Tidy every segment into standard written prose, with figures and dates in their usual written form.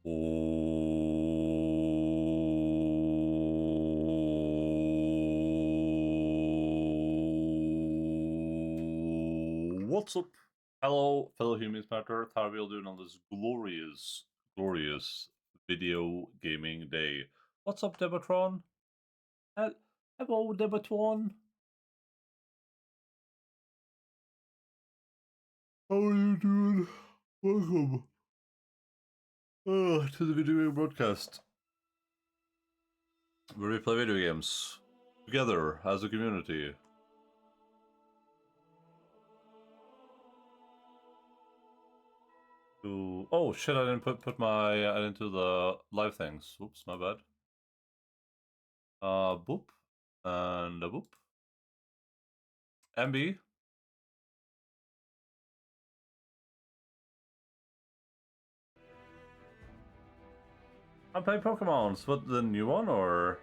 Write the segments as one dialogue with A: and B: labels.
A: What's up? Hello, fellow humans, Pathfinder. How are we all doing on this glorious, glorious video gaming day? What's up, Debatron? Hello, Debatron. How are you doing? Welcome to the video game broadcast, where we play video games together as a community. Oh shit! I didn't put my into the live things. Oops, my bad. Boop and a boop. MB. I'm playing Pokemons. What, the new one or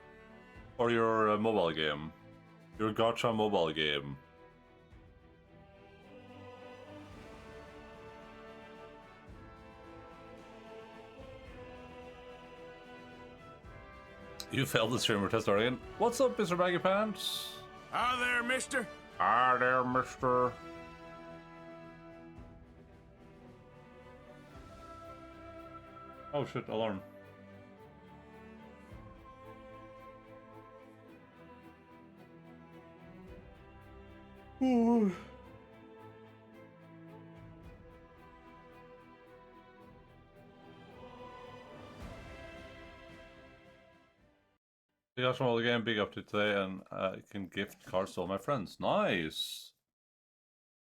A: your mobile game? Your gacha mobile game. You failed the streamer test again. What's up, Mr. Baggy Pants?
B: Hi there, mister.
A: Hi there, mister. Oh shit, alarm. Ooh. I got all the game big up to today, and I can gift cards to all my friends. Nice.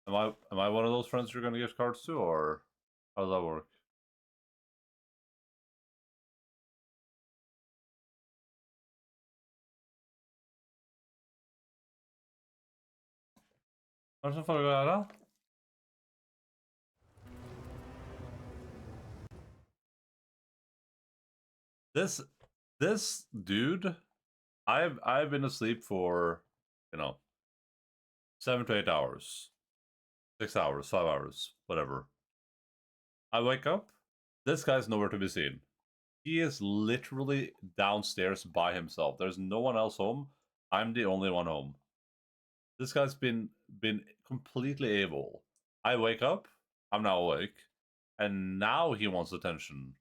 A: Am I one of those friends you're gonna gift cards to, or how does that work? Hva er det som foregår her, da? This dude, I've been asleep for, 7 to 8 hours, 6 hours, 5 hours, whatever. I wake up, this guy's nowhere to be seen. He is literally downstairs by himself. There's no one else home. I'm the only one home. This guy's been completely AWOL. I wake up, I'm now awake, and now he wants attention.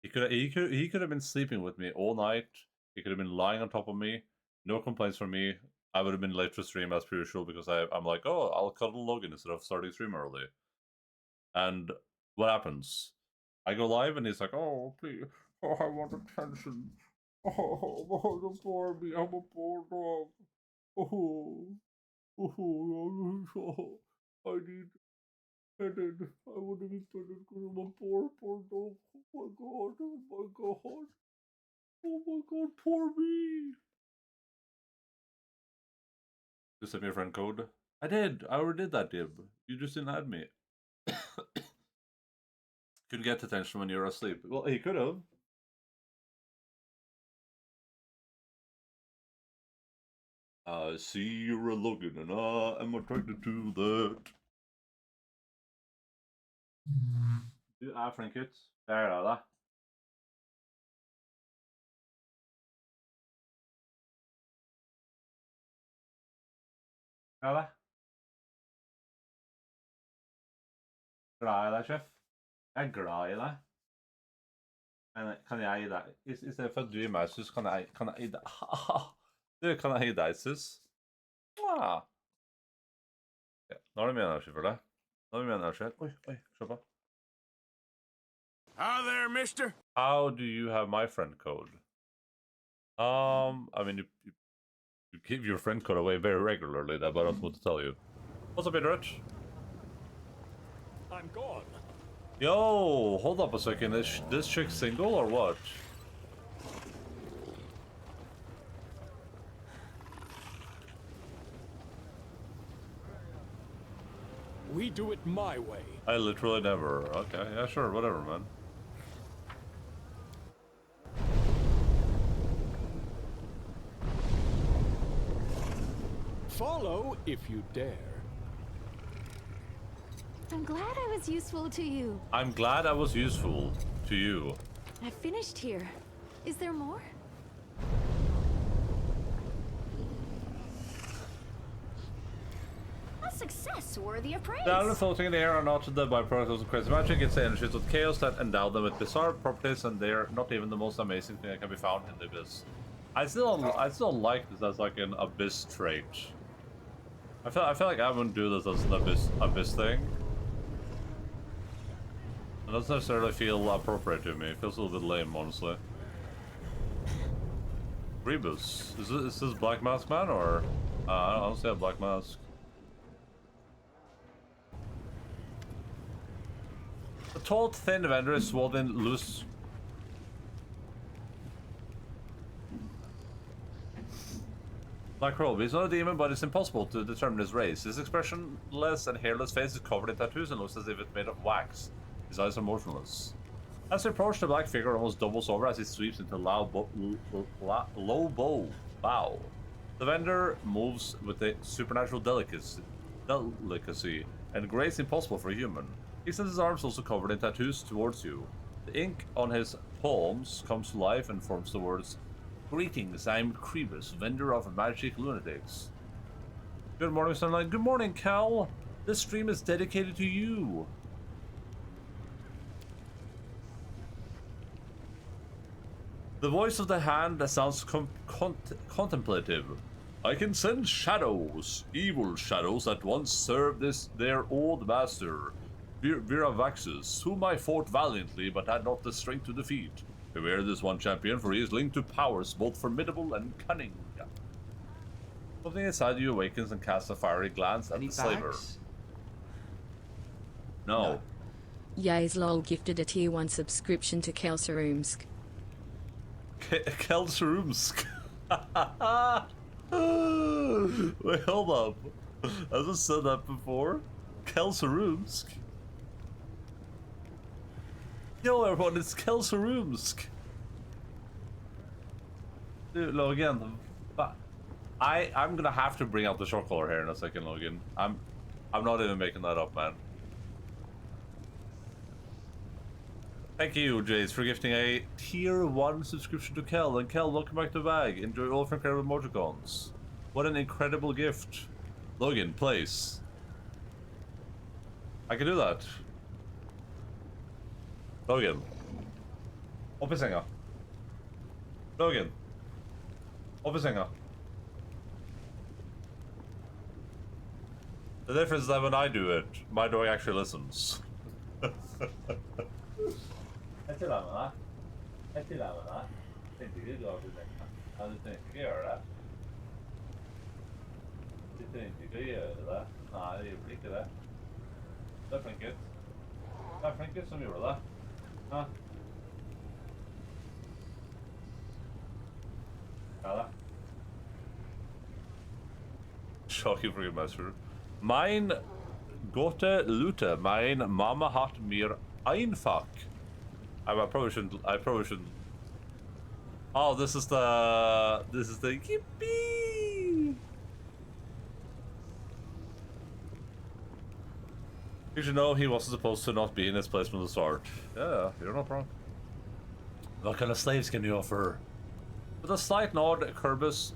A: He could have been sleeping with me all night. He could have been lying on top of me. No complaints from me. I would have been late for stream as per usual because I'm like, oh, I'll cuddle Logan instead of starting stream early. And what happens? I go live and he's like, oh, please, oh, I want attention. Oh, don't bore me. I'm a poor dog. Oh, I need petted. I want to be petted because I'm a poor dog. Oh my god, oh my god. Oh my god, poor me. You sent me a friend code? I did. I already did that, Dib. You just didn't add me. Couldn't get attention when you were asleep. Well, he could have. I see you're a Logan, and I am attracted to that. Du er flink gutt. Det er glad i deg. Glad i deg. Glad i deg, sjef. Jeg er glad i deg. Men kan jeg gi deg? I stedet for at du gir meg sus, kan jeg gi deg? Du, kan jeg gi deg sus? Ah. Ja, nå har du mye energi for deg. Nå har vi mye energi. Oi, se på.
B: Hi there, mister.
A: How do you have my friend code? I mean, you give your friend code away very regularly, but I don't want to tell you. What's up, Rich?
B: I'm gone.
A: Yo, hold up a second. Is this chick single or what?
B: We do it my way.
A: I literally never. Okay, yeah, sure, whatever, man.
B: Follow if you dare.
C: I'm glad I was useful to you.
A: I'm glad I was useful to you.
C: I finished here. Is there more? A success worthy of praise.
A: The island floating in the air are not the byproducts of crazy magic. It's the energies of chaos that endow them with bizarre properties, and they're not even the most amazing thing that can be found in the abyss. I still like this as like an abyss trait. I feel like I wouldn't do this as an abyss thing. It doesn't necessarily feel appropriate to me. It feels a little bit lame, honestly. Rebus. Is this Black Mask Man or I don't see a Black Mask. The tall, thin vendor is swathed in loose. Black robe. He's not a demon, but it's impossible to determine his race. His expressionless and hairless face is covered in tattoos and looks as if it's made of wax. His eyes are motionless. As he approaches, the black figure almost doubles over as he sweeps into low bow. The vendor moves with a supernatural delicacy and grace impossible for a human. He extends his arms also covered in tattoos towards you. The ink on his palms comes to life and forms the words, "Greetings, I'm Kribus, vendor of magic lunatics." Good morning, Sunlight. Good morning, Cal. This stream is dedicated to you. The voice of the hand that sounds contemplative. I can sense shadows, evil shadows that once served their old master, Viravaxus, whom I fought valiantly but had not the strength to defeat. Beware this one champion, for he is linked to powers both formidable and cunning. Something inside you awakens and casts a fiery glance at the slaver. No.
D: Yazlol gifted a tier 1 subscription to Kelserumsk.
A: Kelserumsk. Wait, hold up. Has I said that before? Kelserumsk. Yo, everyone, it's Kelserumsk. Dude, Logan, I'm gonna have to bring out the short color here in a second, Logan. I'm not even making that up, man. Thank you, Jace, for gifting a tier 1 subscription to Kel. And Kel, welcome back to the bag. Enjoy all of your incredible emoticons. What an incredible gift. Logan, place. I can do that. Logan. Opp I senga. Logan. Opp I senga. The difference is that when I do it, my dog actually listens. Jeg tuller med deg. Jeg tuller med deg. Tenkte ikke du hadde tenkt meg. Ja, du trengte ikke gjøre det. Du trengte ikke å gjøre det. Nei, det gjorde ikke det. Det er flink ut. Det er flink ut som gjorde det. Ja. Ja da. Shocking for you, master. Mein Gothe Lute, mein Mama hat mir einfach. I probably shouldn't. Oh, this is the yippee. You should know he wasn't supposed to not be in his place from the start. Yeah, you're not wrong. What kind of slaves can you offer? With a slight nod, Krebus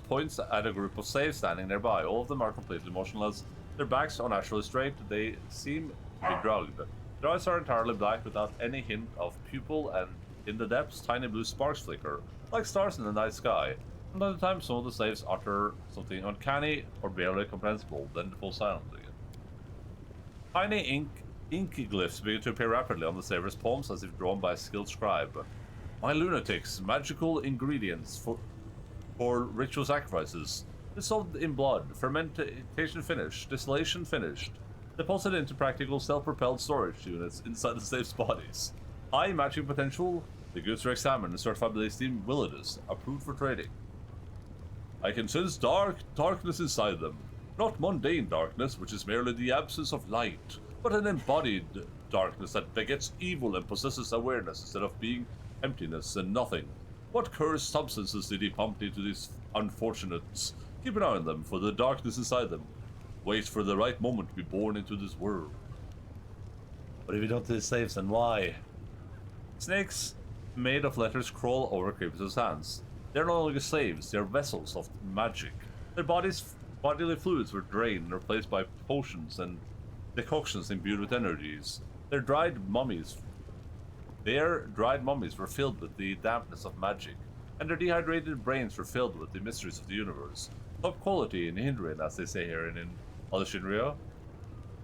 A: points at a group of slaves standing nearby. All of them are completely motionless. Their backs are naturally straight. They seem to be drugged. Their eyes are entirely black without any hint of pupil, and in the depths, tiny blue sparks flicker, like stars in the night sky. From time to time, some of the slaves utter something uncanny or barely comprehensible, then fall silent again. Tiny inky glyphs begin to appear rapidly on the slaver's palms as if drawn by a skilled scribe. My lunatics, magical ingredients for ritual sacrifices. Dissolved in blood, fermentation finished, distillation finished. Deposited into practical self-propelled storage units inside the slaves' bodies. High matching potential, the goods are examined and certified by the esteemed Willidus, approved for trading. I can sense darkness inside them. Not mundane darkness, which is merely the absence of light, but an embodied darkness that begets evil and possesses awareness instead of being emptiness and nothing. What cursed substances did he pump into these unfortunates? Keep an eye on them, for the darkness inside them. Wait for the right moment to be born into this world. But if you don't do the slaves, then why? Snakes made of letters crawl over Creepus' hands. They're no longer slaves, they're vessels of magic. Their bodily fluids were drained and replaced by potions and decoctions imbued with energies. Their dried mummies were filled with the dampness of magic, and their dehydrated brains were filled with the mysteries of the universe. Top quality in Hindrin, as they say here in Alexandria.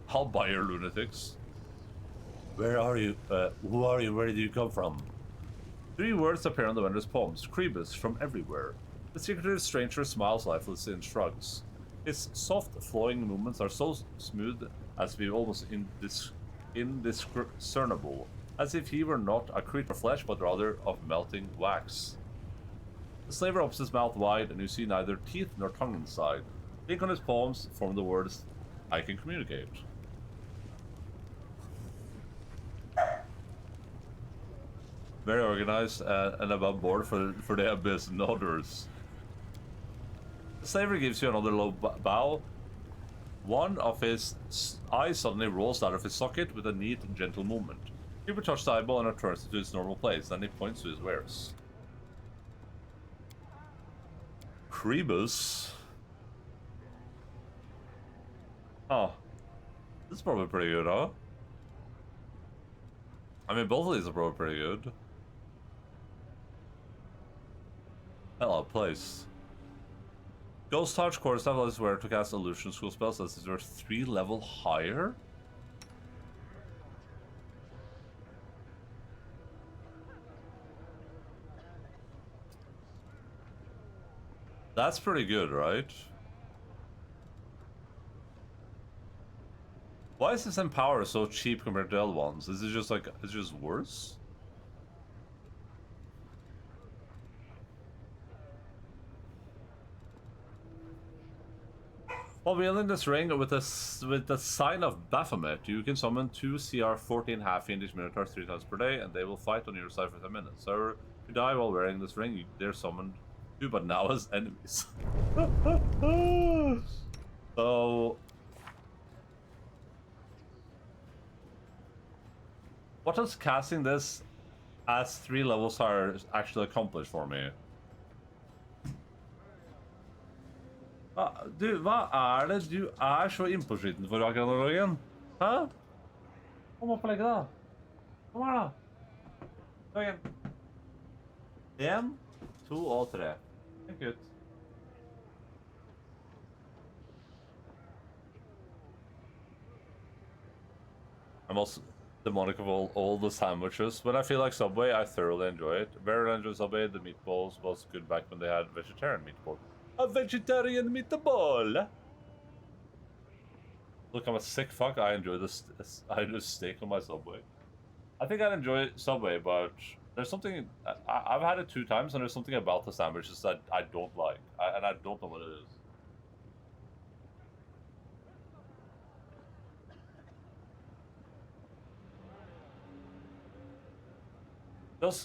A: I'll buy your lunatics. Where are you? Who are you? Where did you come from? 3 words appear on the vendor's palms. Crebus, from everywhere. The secretive stranger smiles lifelessly and shrugs. His soft, flowing movements are so smooth as to be almost indiscernible, as if he were not a creature of flesh, but rather of melting wax. The slaver opens his mouth wide, and you see neither teeth nor tongue inside. The ink on his palms form the words, "I can communicate." Very organized and above board for the abyss and others. The slaver gives you another low bow. One of his eyes suddenly rolls out of his socket with a neat and gentle movement. Creeper touches the eyeball and returns it to its normal place, then he points to his wares. Crebus? Oh. This is probably pretty good, huh? I mean, both of these are probably pretty good. Hello, place. Ghost Touch, Core Staff is where to cast illusion school spells. Is there 3 level higher? That's pretty good, right? Why is this Empower so cheap compared to the other ones? Is it just like, it's just worse? While wielding this ring with the sign of Baphomet, you can summon 2 CR 14 half-fiendish minotaurs 3 times per day, and they will fight on your side for 10 minutes. So, if you die while wearing this ring, they're summoned too, but now as enemies. So, what does casting this as 3 levels higher actually accomplish for me? Du, hva det du så innpåskytten for akkurat nå, Rogen? Hæ? Kom opp og legge da. Kom her da. Rogen. 1, 2 og 3. Tenk ut. I'm also demonic of all the sandwiches. When I feel like Subway, I thoroughly enjoy it. Very enjoy Subway. The meatballs was good back when they had vegetarian meatballs. A vegetarian meatball. Look, I'm a sick fuck. I enjoy this. I do steak on my Subway. I think I'd enjoy Subway, but there's something. I've had it 2 times, and there's something about the sandwiches that I don't like, and I don't know what it is.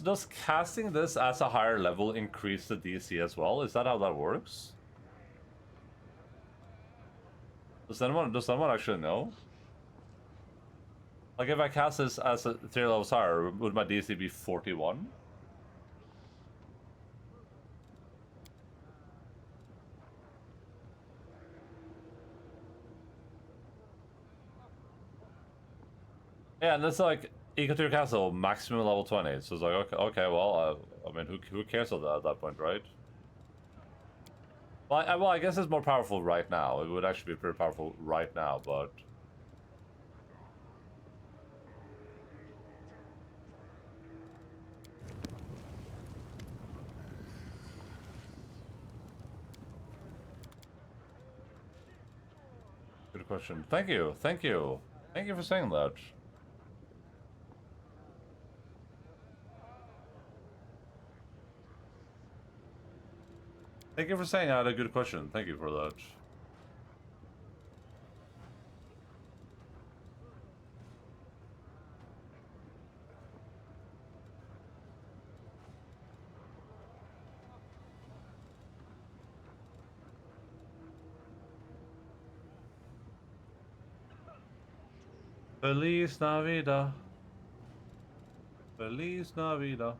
A: Does casting this as a higher level increase the DC as well? Is that how that works? Does anyone actually know? Like, if I cast this as a 3 levels higher, would my DC be 41? Yeah, and it's like equal to your castle, maximum level 20. So it's like, okay, well, I mean, who cares at that point, right? Well, I guess it's more powerful right now. It would actually be pretty powerful right now, but... Good question. Thank you, thank you. Thank you for saying that. Thank you for saying I had a good question. Thank you for that. Feliz Navidad. Feliz Navidad.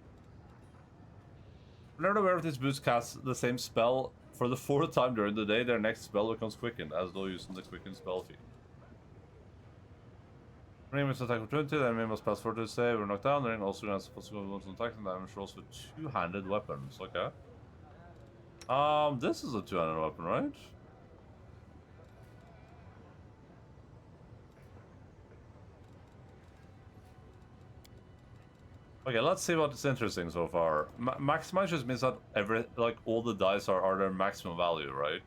A: Whenever aware of this boost casts the same spell for the 4th time during the day, their next spell becomes quickened, as though using the quicken spell feat. Enemy must attack for 20, the enemy must pass 40 to save or knock down. The ring also grants possible bonus on attack and damage rolls with two-handed weapons. Okay. This is a two-handed weapon, right? Okay, let's see what is interesting so far. Maximize just means that all the dice are their maximum value, right?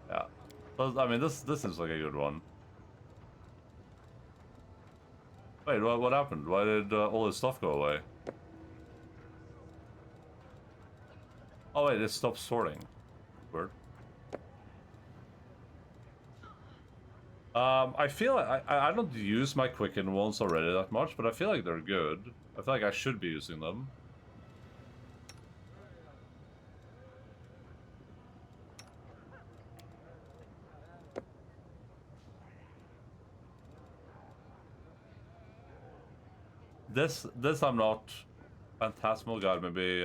A: Yeah. But, I mean, this seems like a good one. Wait, what happened? Why did all this stuff go away? Oh wait, it stopped sorting. Weird. I feel like I don't use my quicken ones already that much, but I feel like they're good. I feel like I should be using them. This I'm not. Phantasmal Guide, maybe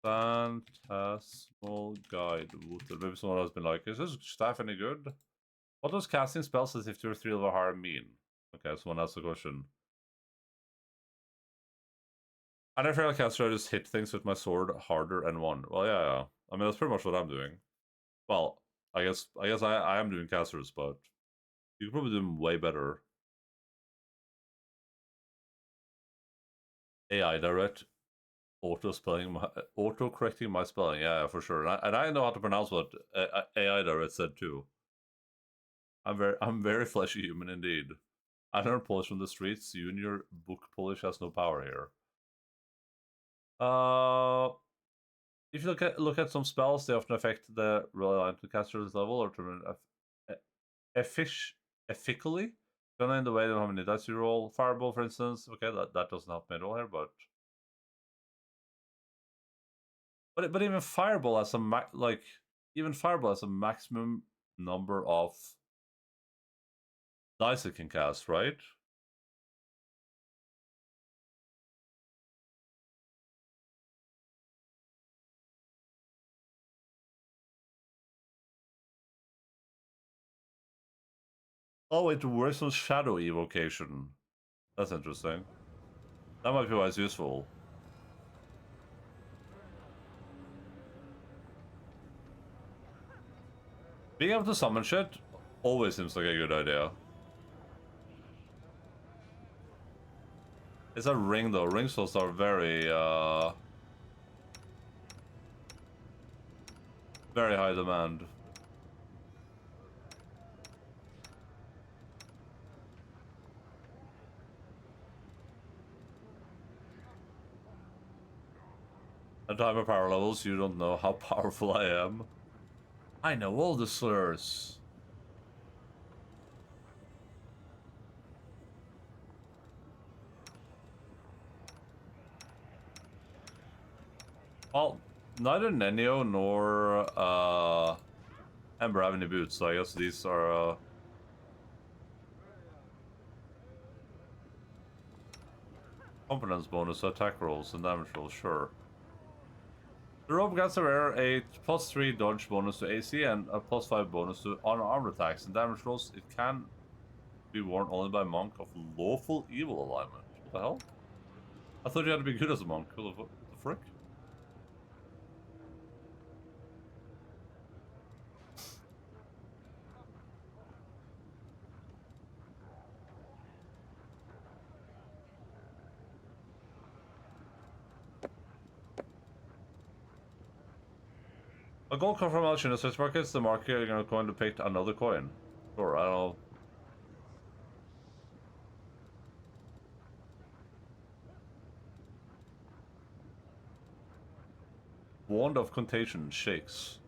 A: Phantasmal Guide. Maybe someone has been like, is this staff any good? What does casting spells as if you're 3 level higher mean? Okay, someone asked a question. I never feel like caster, I just hit things with my sword harder and one. Well, yeah. I mean, that's pretty much what I'm doing. Well, I guess I am doing casters, but you could probably do them way better. AI direct auto correcting my spelling. Yeah, for sure. And I know how to pronounce what AI direct said too. I'm very fleshy human indeed. I learned Polish from the streets. You and your book Polish has no power here. If you look at some spells, they often affect the reliant to caster's level or determine effically. Don't in the way that how many dice you roll. Fireball, for instance. Okay, that doesn't help me at all here, but even Fireball has a even Fireball has a maximum number of dice it can cast, right? Oh, it works on Shadow Evocation. That's interesting. That might be why it's useful. Being able to summon shit always seems like a good idea. It's a ring though. Ring souls are very very high demand. At time of power levels, you don't know how powerful I am. I know all the slurs. Well, neither Nenio nor Ember have any boots, so I guess these are confidence bonus to attack rolls and damage rolls, sure. The robe grants a rare a +3 dodge bonus to AC and a +5 bonus to unarmed attacks and damage rolls. It can be worn only by monk of lawful evil alignment. What the hell? I thought you had to be good as a monk. What the frick? A gold coin from Alch in the Swiss markets, the market are going to pick another coin. Sure, I don't know. Wand of Contagion shakes.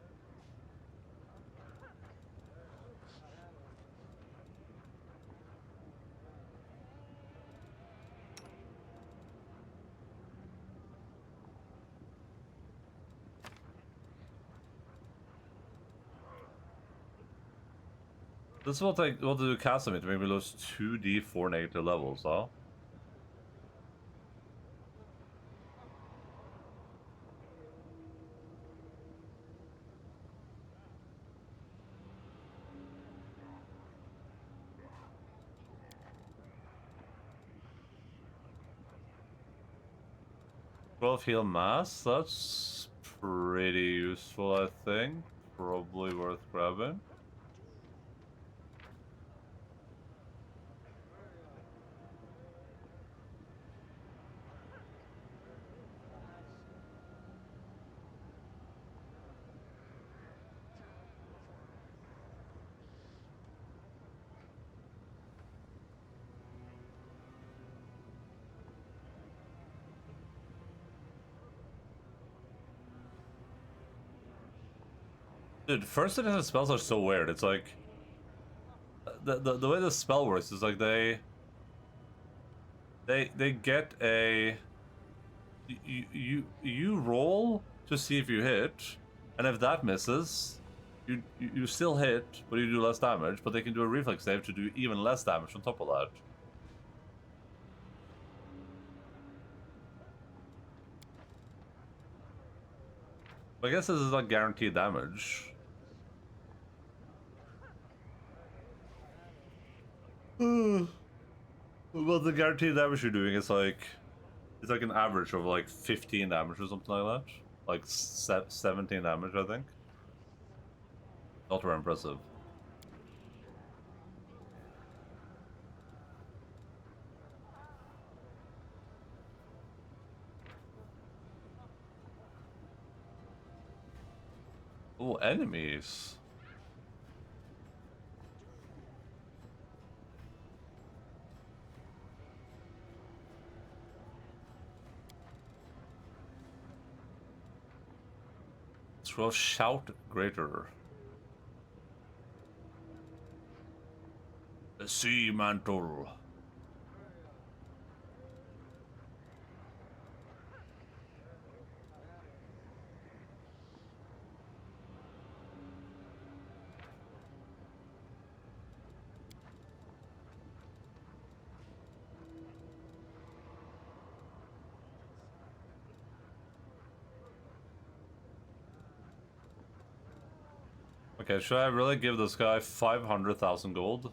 A: This is what I want to do cast me to make me lose 2d4 negative levels, huh? Well, heal mass, that's pretty useful, I think. Probably worth grabbing. Dude, first edition spells are so weird. It's like the way the spell works is like they get a you roll to see if you hit, and if that misses, you still hit, but you do less damage. But they can do a reflex save to do even less damage on top of that. I guess this is like guaranteed damage. Well, the guaranteed damage you're doing is like it's like an average of like 15 damage or something like that. Like 17 damage, I think. Not very impressive. Oh, enemies. Scroll shout greater. The sea mantle. Okay, should I really give this guy 500,000 gold?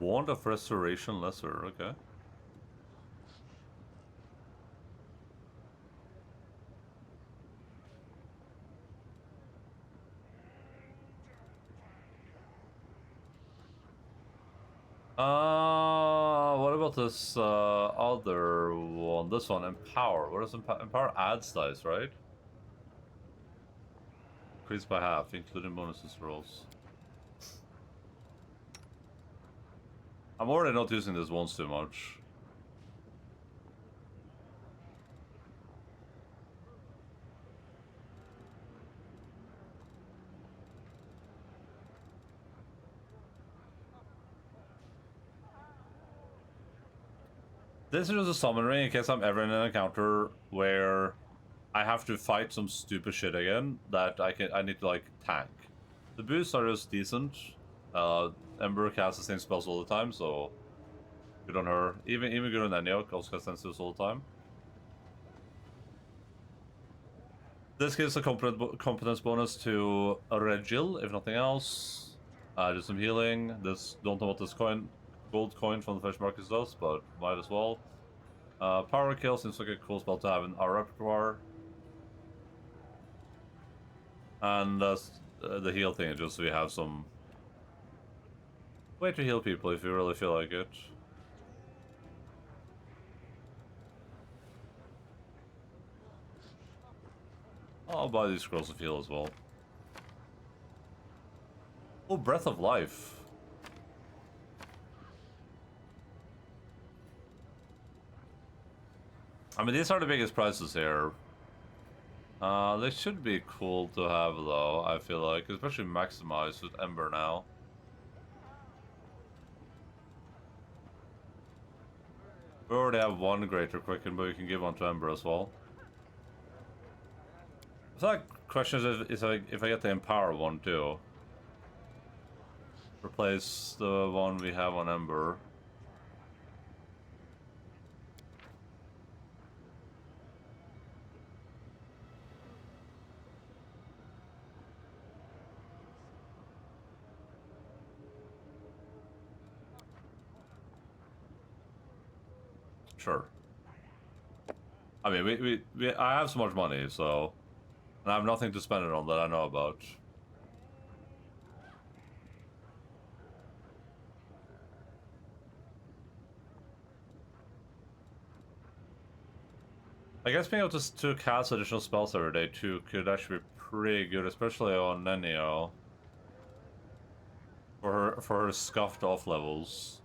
A: Wand of Restoration Lesser, okay. What about this other one? This one, Empower. What does Empower adds dice, right? Increased by half, including bonuses rolls. I'm already not using this once too much. This is just a summon ring in case I'm ever in an encounter where I have to fight some stupid shit again that I need to like tank. The boosts are just decent. Ember casts the same spells all the time, so good on her. Even good on Eniok, also casts senses all the time. This gives a competence bonus to Regil, if nothing else. Do some healing. This don't know what this gold coin from the Flesh Market does, but might as well. Power Kill seems like a cool spell to have in our repertoire. And the heal thing is just so we have some way to heal people if you really feel like it. I'll buy these scrolls of heal as well. Oh, Breath of Life. I mean, these are the biggest prices here. They should be cool to have though, I feel like, especially maximized with Ember now. We already have one Greater Quicken, but we can give one to Ember as well. So that question is if I get the Empower one too. Replace the one we have on Ember. Sure. I mean, I have so much money, so... And I have nothing to spend it on that I know about. I guess being able to cast additional spells every day too could actually be pretty good, especially on Nenio. For her scuffed off levels.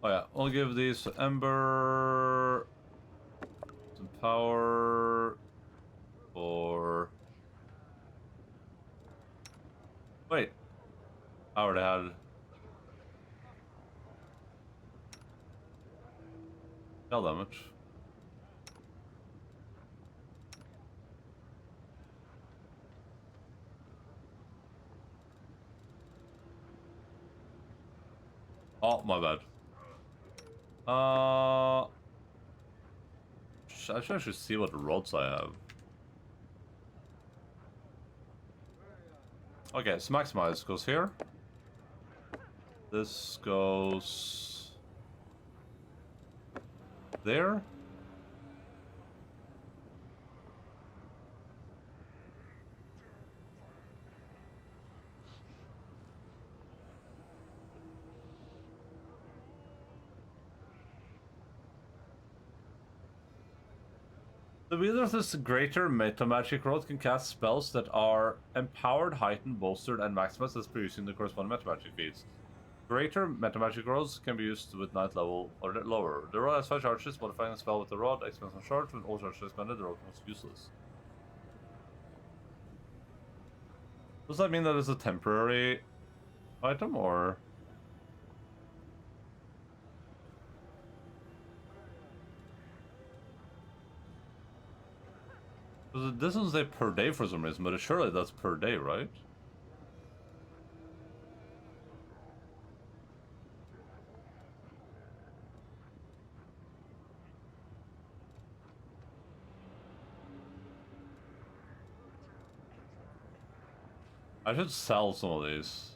A: Oh yeah, we'll give these to Ember some power or wait. I already had spell damage. Oh, my bad. I should actually see what rods I have. Okay, so maximize goes here. This goes there. The wielder of this greater meta magic rod can cast spells that are empowered, heightened, bolstered, and maximized as per using the corresponding meta magic feats. Greater meta magic rods can be used with 9th level or lower. The rod has 5 charges, modifying the spell with the rod expands on charge. When all charges are expended, the rod becomes useless. Does that mean that it's a temporary item, or...? It doesn't say per day for some reason, but surely that's per day, right? I should sell some of these.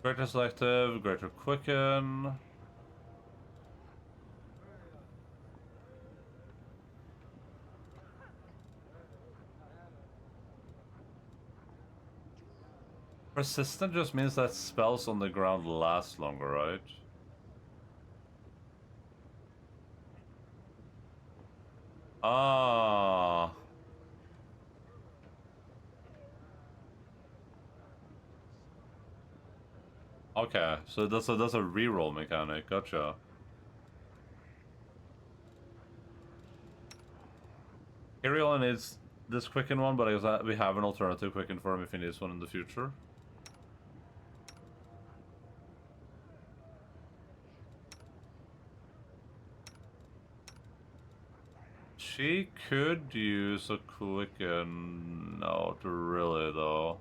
A: Greater Selective, Greater Quicken. Persistent just means that spells on the ground last longer, right? Ah. Okay, so that's a reroll mechanic. Gotcha. Ariel needs this quicken one, but I guess we have an alternative quicken for him if he needs one in the future. She could use a quicken. Not really, though.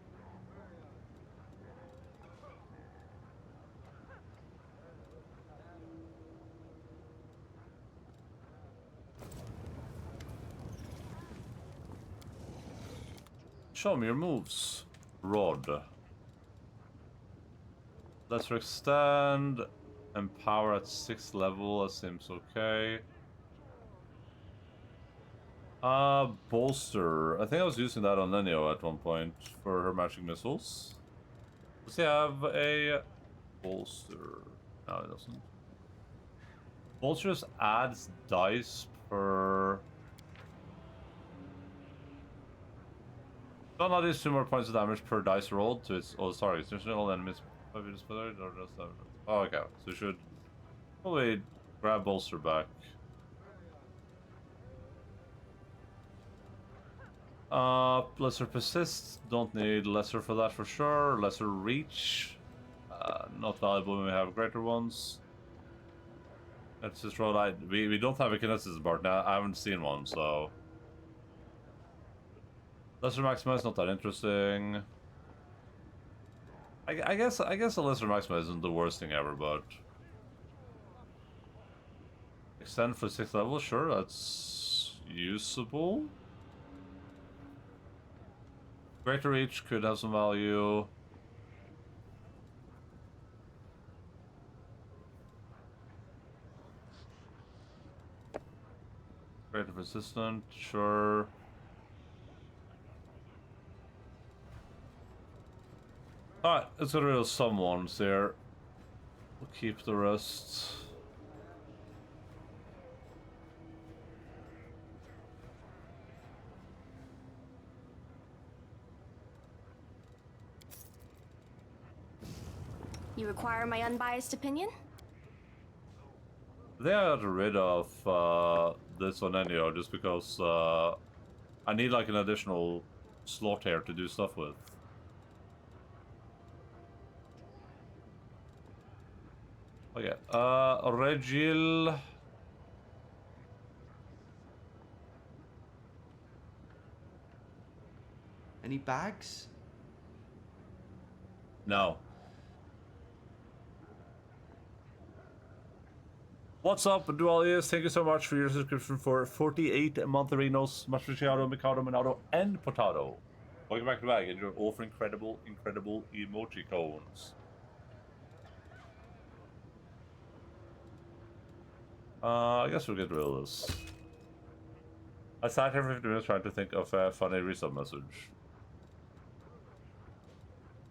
A: Show me your moves. Rod. Let's extend. Empower at 6th level. That seems okay. Bolster. I think I was using that on Nenio at one point for her magic missiles. Does he have a bolster? No, it doesn't. Vultures adds dice per... None of these 2 more points of damage per dice rolled to its... Oh, sorry. Essentially all enemies... Or just... Oh, okay. So we should probably grab Bolster back. Lesser Persist. Don't need Lesser for that for sure. Lesser Reach. Not valuable when we have greater ones. Let's just roll out. We don't have a kinesis bar now. I haven't seen one, so... Lesser Maxima is not that interesting. I guess a Lesser Maxima isn't the worst thing ever, but... Extend for 6th level, sure, that's usable. Greater Reach could have some value. Greater Persistent, sure. Alright, let's get rid of some ones here. We'll keep the rest.
C: You require my unbiased opinion?
A: They got rid of this one anyhow, just because I need like an additional slot here to do stuff with. Okay, Regil.
E: Any bags?
A: No. What's up, Dualius? Thank you so much for your subscription for 48 Monterinos, Matriciado, Mikado, Monado, and Potato. Welcome back to the bag, and you're all for incredible emoji cones. I guess we'll get rid of this. I sat here for 50 minutes trying to think of a funny resub message.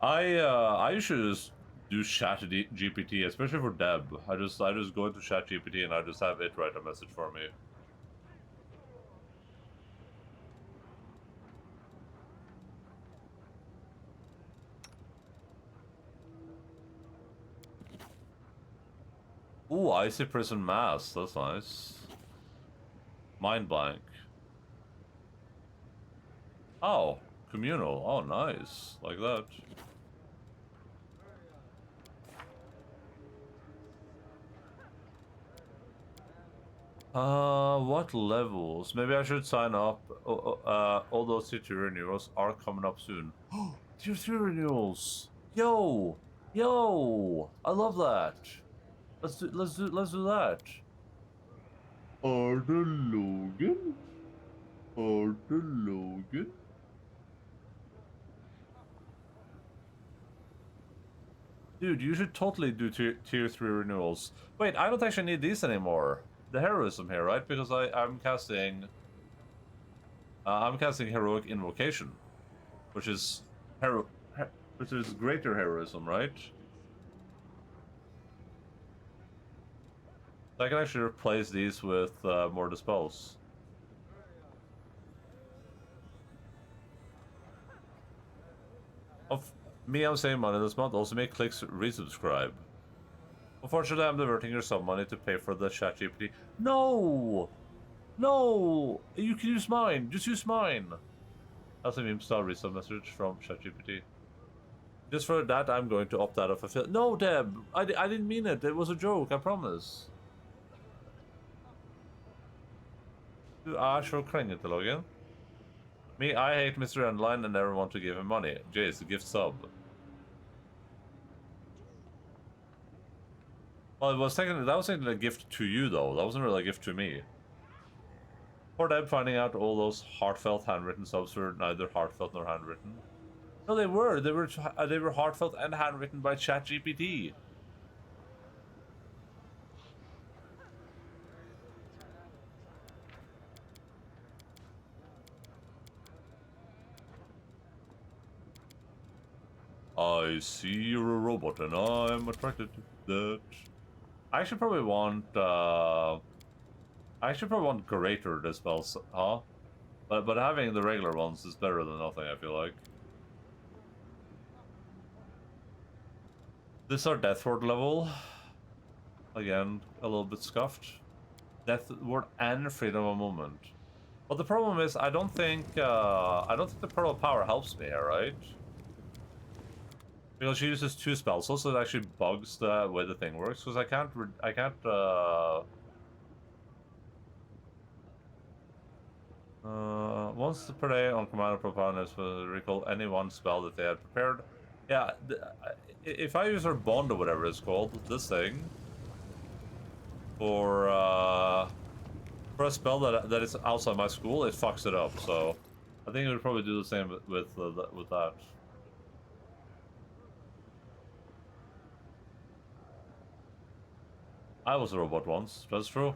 A: I usually just do chat GPT, especially for Deb. I just go into chat GPT and I just have it write a message for me. Ooh, Icy Prison Mask. That's nice. Mind Blank. Oh, Communal. Oh, nice. Like that. What levels? Maybe I should sign up. All those tier 2 renewals are coming up soon. Tier 3 renewals. Yo, I love that. Let's do that. Arthur Logan. Dude, you should totally do tier 3 renewals. Wait, I don't actually need these anymore. The heroism here, right? Because I'm casting heroic invocation, which is greater heroism, right? So I can actually replace these with more dispels. Of me, I'm saving money this month. Also, make clicks resubscribe. Unfortunately, I'm diverting your sub money to pay for the ChatGPT. No! You can use mine. Just use mine. That's a meme style resub message from ChatGPT. Just for that, I'm going to opt out of affiliate. No, Deb! I didn't mean it. It was a joke, I promise. Du är så krängigt till login. Me, I hate Mr. Endaline and never want to give him money. Jace, gift sub. Well, that was technically a gift to you, though. That wasn't really a gift to me. Poor Deb finding out all those heartfelt handwritten subs were neither heartfelt nor handwritten. No, they were. They were heartfelt and handwritten by ChatGPT. I see you're a robot, and I'm attracted to that. I should probably want greater dispels, huh? But having the regular ones is better than nothing, I feel like. This is our Death Ward level. Again, a little bit scuffed. Death Ward and Freedom of Movement. But the problem is, I don't think the Pearl of Power helps me here, right? Because she uses 2 spells, also it actually bugs the way the thing works. Because I can't. Once per day on command of proponents will recall any one spell that they had prepared. Yeah, if I use her bond or whatever it's called, this thing, for a spell that is outside my school, it fucks it up. So I think it would probably do the same with that. I was a robot once. That's true.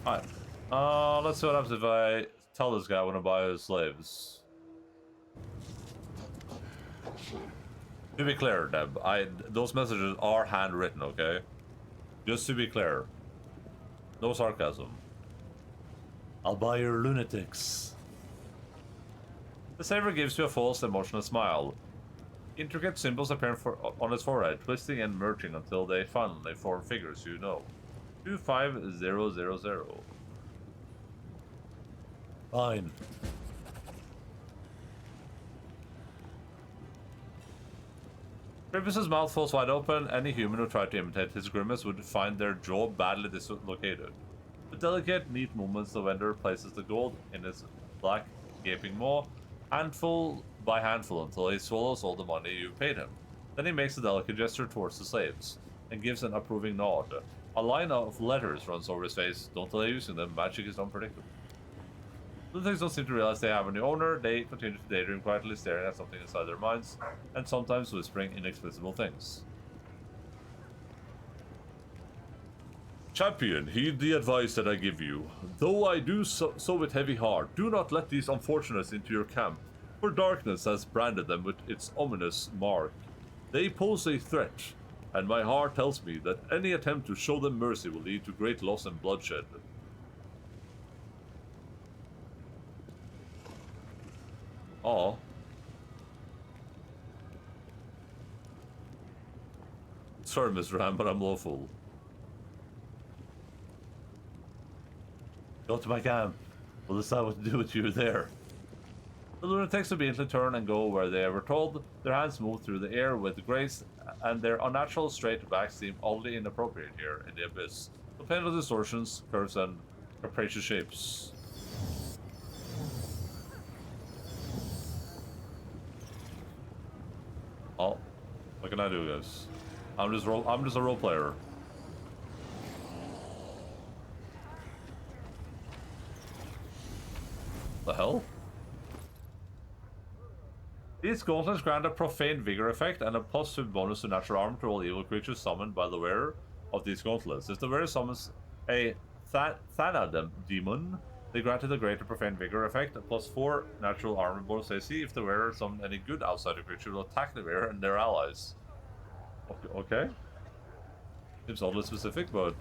A: Alright. Let's see what happens if I tell this guy I want to buy his slaves. To be clear, Deb, those messages are handwritten, okay? Just to be clear. No sarcasm. I'll buy your lunatics. The saver gives you a false emotional smile. Intricate symbols appear on his forehead, twisting and merging until they finally form figures you know. 25000. Fine. Priebus's mouth falls wide open. Any human who tried to imitate his grimace would find their jaw badly dislocated. With delicate, neat movements, the vendor places the gold in his black, gaping maw, handful by handful, until he swallows all the money you paid him. Then he makes a delicate gesture towards the slaves, and gives an approving nod. A line of letters runs over his face. Don't delay using them. Magic is unpredictable. The things don't seem to realize they have a new owner. They continue to daydream, quietly staring at something inside their minds, and sometimes whispering inexplicable things. Champion, heed the advice that I give you. Though I do so with heavy heart, do not let these unfortunates into your camp, for darkness has branded them with its ominous mark. They pose a threat, and my heart tells me that any attempt to show them mercy will lead to great loss and bloodshed. Aw. Sorry, Mr. Ham, but I'm lawful. Go to my camp. We'll decide what to do with you there. The lunatics obediently turn and go where they were told. Their hands move through the air with grace, and their unnatural straight backs seem oddly inappropriate here in the abyss. The painful distortions, curves, and capricious shapes. Oh, what can I do, guys? I'm just a role player. The hell? These gauntlets grant a profane vigor effect and a +2 bonus to natural armor to all evil creatures summoned by the wearer of these gauntlets. If the wearer summons a Thana demon, they granted a greater profane vigor effect, a +4 natural armor bonus AC. If the wearer summoned any good outsider creature, will attack the wearer and their allies. Okay. Seems oddly specific, but...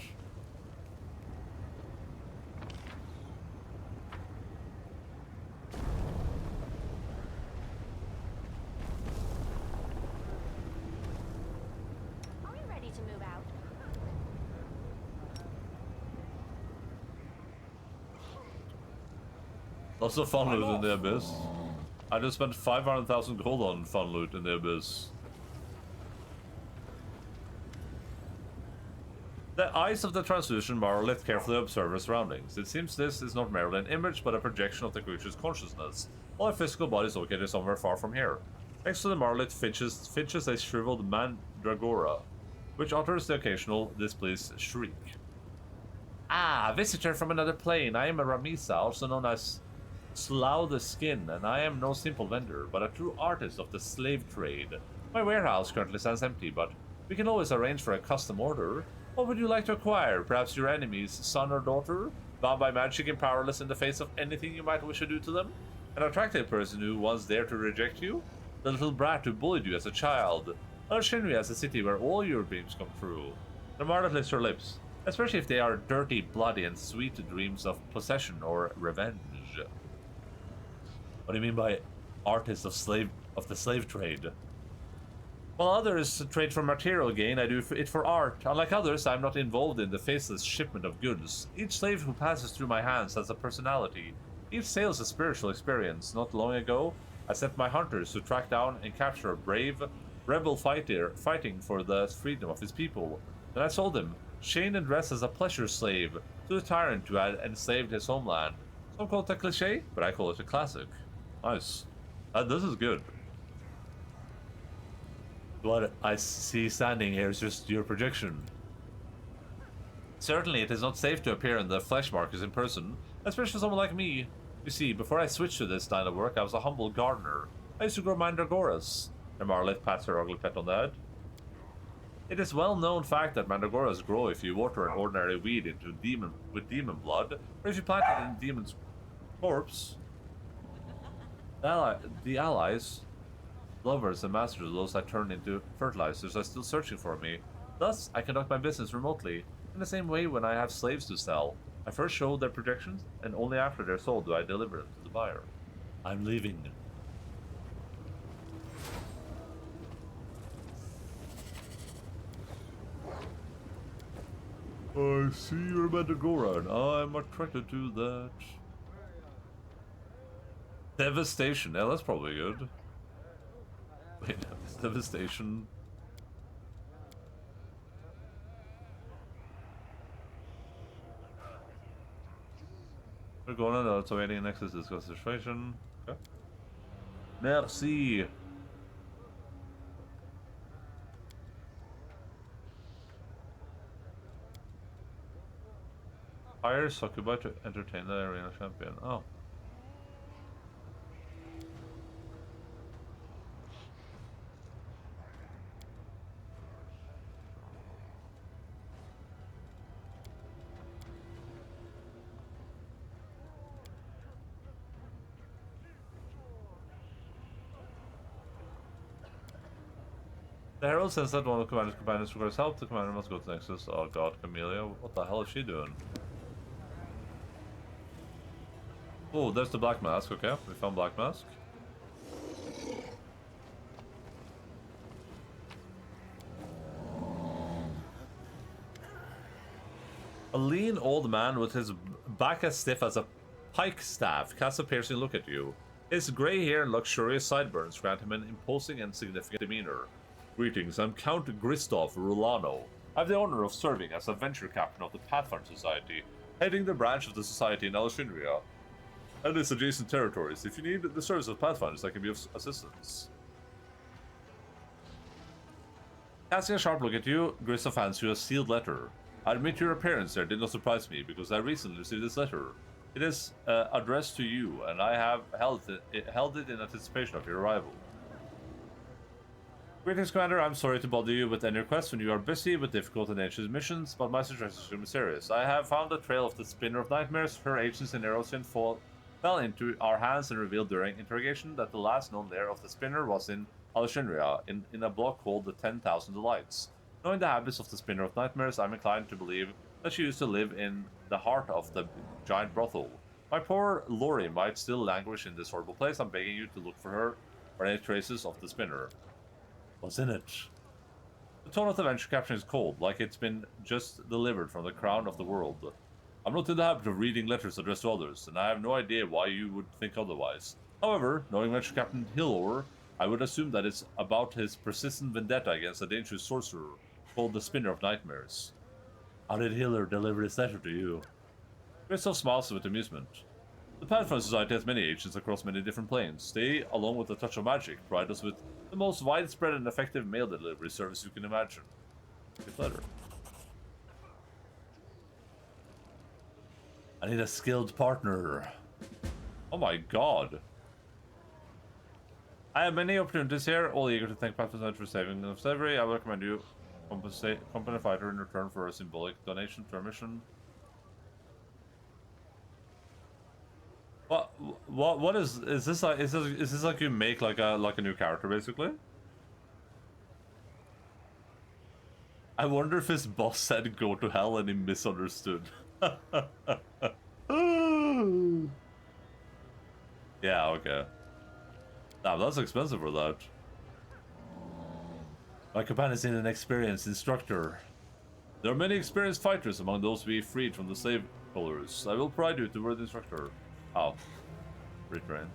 C: Are we ready to move out?
A: Lots of fun loot in the Abyss. I just spent 500,000 gold on fun loot in the Abyss. The eyes of the translucent monolith carefully observe her surroundings. It seems this is not merely an image, but a projection of the creature's consciousness, while her physical body is located somewhere far from here. Next to the monolith finches a shriveled mandragora, which utters the occasional displeased shriek. Ah, visitor from another plane. I am a Ramisa, also known as Slough the Skin, and I am no simple vendor, but a true artist of the slave trade. My warehouse currently stands empty, but we can always arrange for a custom order. What would you like to acquire? Perhaps your enemy's son or daughter? bound by magic and powerless in the face of anything you might wish to do to them? An attractive person who once dared to reject you? The little brat who bullied you as a child? Alexandria is a city where all your dreams come true. The martyr licks her lips, especially if they are dirty, bloody, and sweet dreams of possession or revenge. What do you mean by artist of the slave trade? While others trade for material gain, I do it for art. Unlike others, I am not involved in the faceless shipment of goods. Each slave who passes through my hands has a personality. Each sale is a spiritual experience. Not long ago, I sent my hunters to track down and capture a brave rebel fighter fighting for the freedom of his people. Then I sold him, chained and dressed as a pleasure slave, to the tyrant who had enslaved his homeland. Some call it a cliche, but I call it a classic. Nice. This is good. What I see standing here is just your projection. Certainly, it is not safe to appear in the flesh markers in person, especially for someone like me. You see, before I switched to this style of work, I was a humble gardener. I used to grow mandragoras. And Marlith pats her ugly pet on the head. It is well-known fact that mandragoras grow if you water an ordinary weed into demon blood, or if you plant it in a demon's corpse. The allies, lovers, and masters of those I turned into fertilizers are still searching for me. Thus, I conduct my business remotely. In the same way, when I have slaves to sell, I first show their projections, and only after they're sold do I deliver them to the buyer. I'm leaving. I see you're a Mandragora, and I'm attracted to that. Devastation. Yeah, that's probably good. Wait, devastation. We're going on, it's awaiting next to discuss the situation. Okay. Merci. Hire Succubi to entertain the arena champion. Oh. The herald says that one of the commander's companions requires help. The commander must go to Nexus. Oh god, Camellia. What the hell is she doing? Oh, there's the Black Mask. Okay, we found Black Mask. A lean old man with his back as stiff as a pike staff casts a piercing look at you. His grey hair and luxurious sideburns grant him an imposing and significant demeanor. Greetings, I'm Count Gristov Rulano. I have the honor of serving as a venture captain of the Pathfinder Society, heading the branch of the society in Alexandria and its adjacent territories. If you need the service of Pathfinders, I can be of assistance. Casting a sharp look at you, Gristov hands you a sealed letter. I admit your appearance there did not surprise me, because I recently received this letter. It is addressed to you, and I have held it in anticipation of your arrival. Greetings, Commander. I'm sorry to bother you with any requests when you are busy with difficult and dangerous missions, but my situation is extremely serious. I have found the trail of the Spinner of Nightmares. Her agents in Erosian fell into our hands and revealed during interrogation that the last known lair of the Spinner was in Alexandria, in a block called the 10,000 Delights. Knowing the habits of the Spinner of Nightmares, I'm inclined to believe that she used to live in the heart of the giant brothel. My poor Lori might still languish in this horrible place. I'm begging you to look for her or any traces of the Spinner. What's in it? The tone of the venture captain is cold, like it's been just delivered from the crown of the world. I'm not in the habit of reading letters addressed to others, and I have no idea why you would think otherwise. However, knowing Venture Captain Hillower, I would assume that it's about his persistent vendetta against a dangerous sorcerer called the Spinner of Nightmares. How did Hiller deliver this letter to you? Christoph smiles with amusement. The Pathfinder Society has many agents across many different planes. They, along with a touch of magic, provide us with the most widespread and effective mail delivery service you can imagine. Good letter. I need a skilled partner. Oh my god. I have many opportunities here, all eager to thank Pathfinder for saving them slavery. I will recommend you company fighter in return for a symbolic donation to our mission. What is this like? Is this like you make like a new character basically? I wonder if his boss said go to hell and he misunderstood. Yeah, okay. Nah, that's expensive for that. My companion is an experienced instructor. There are many experienced fighters among those we freed from the slave pullers. I will provide you to word instructor. Oh. Retrain.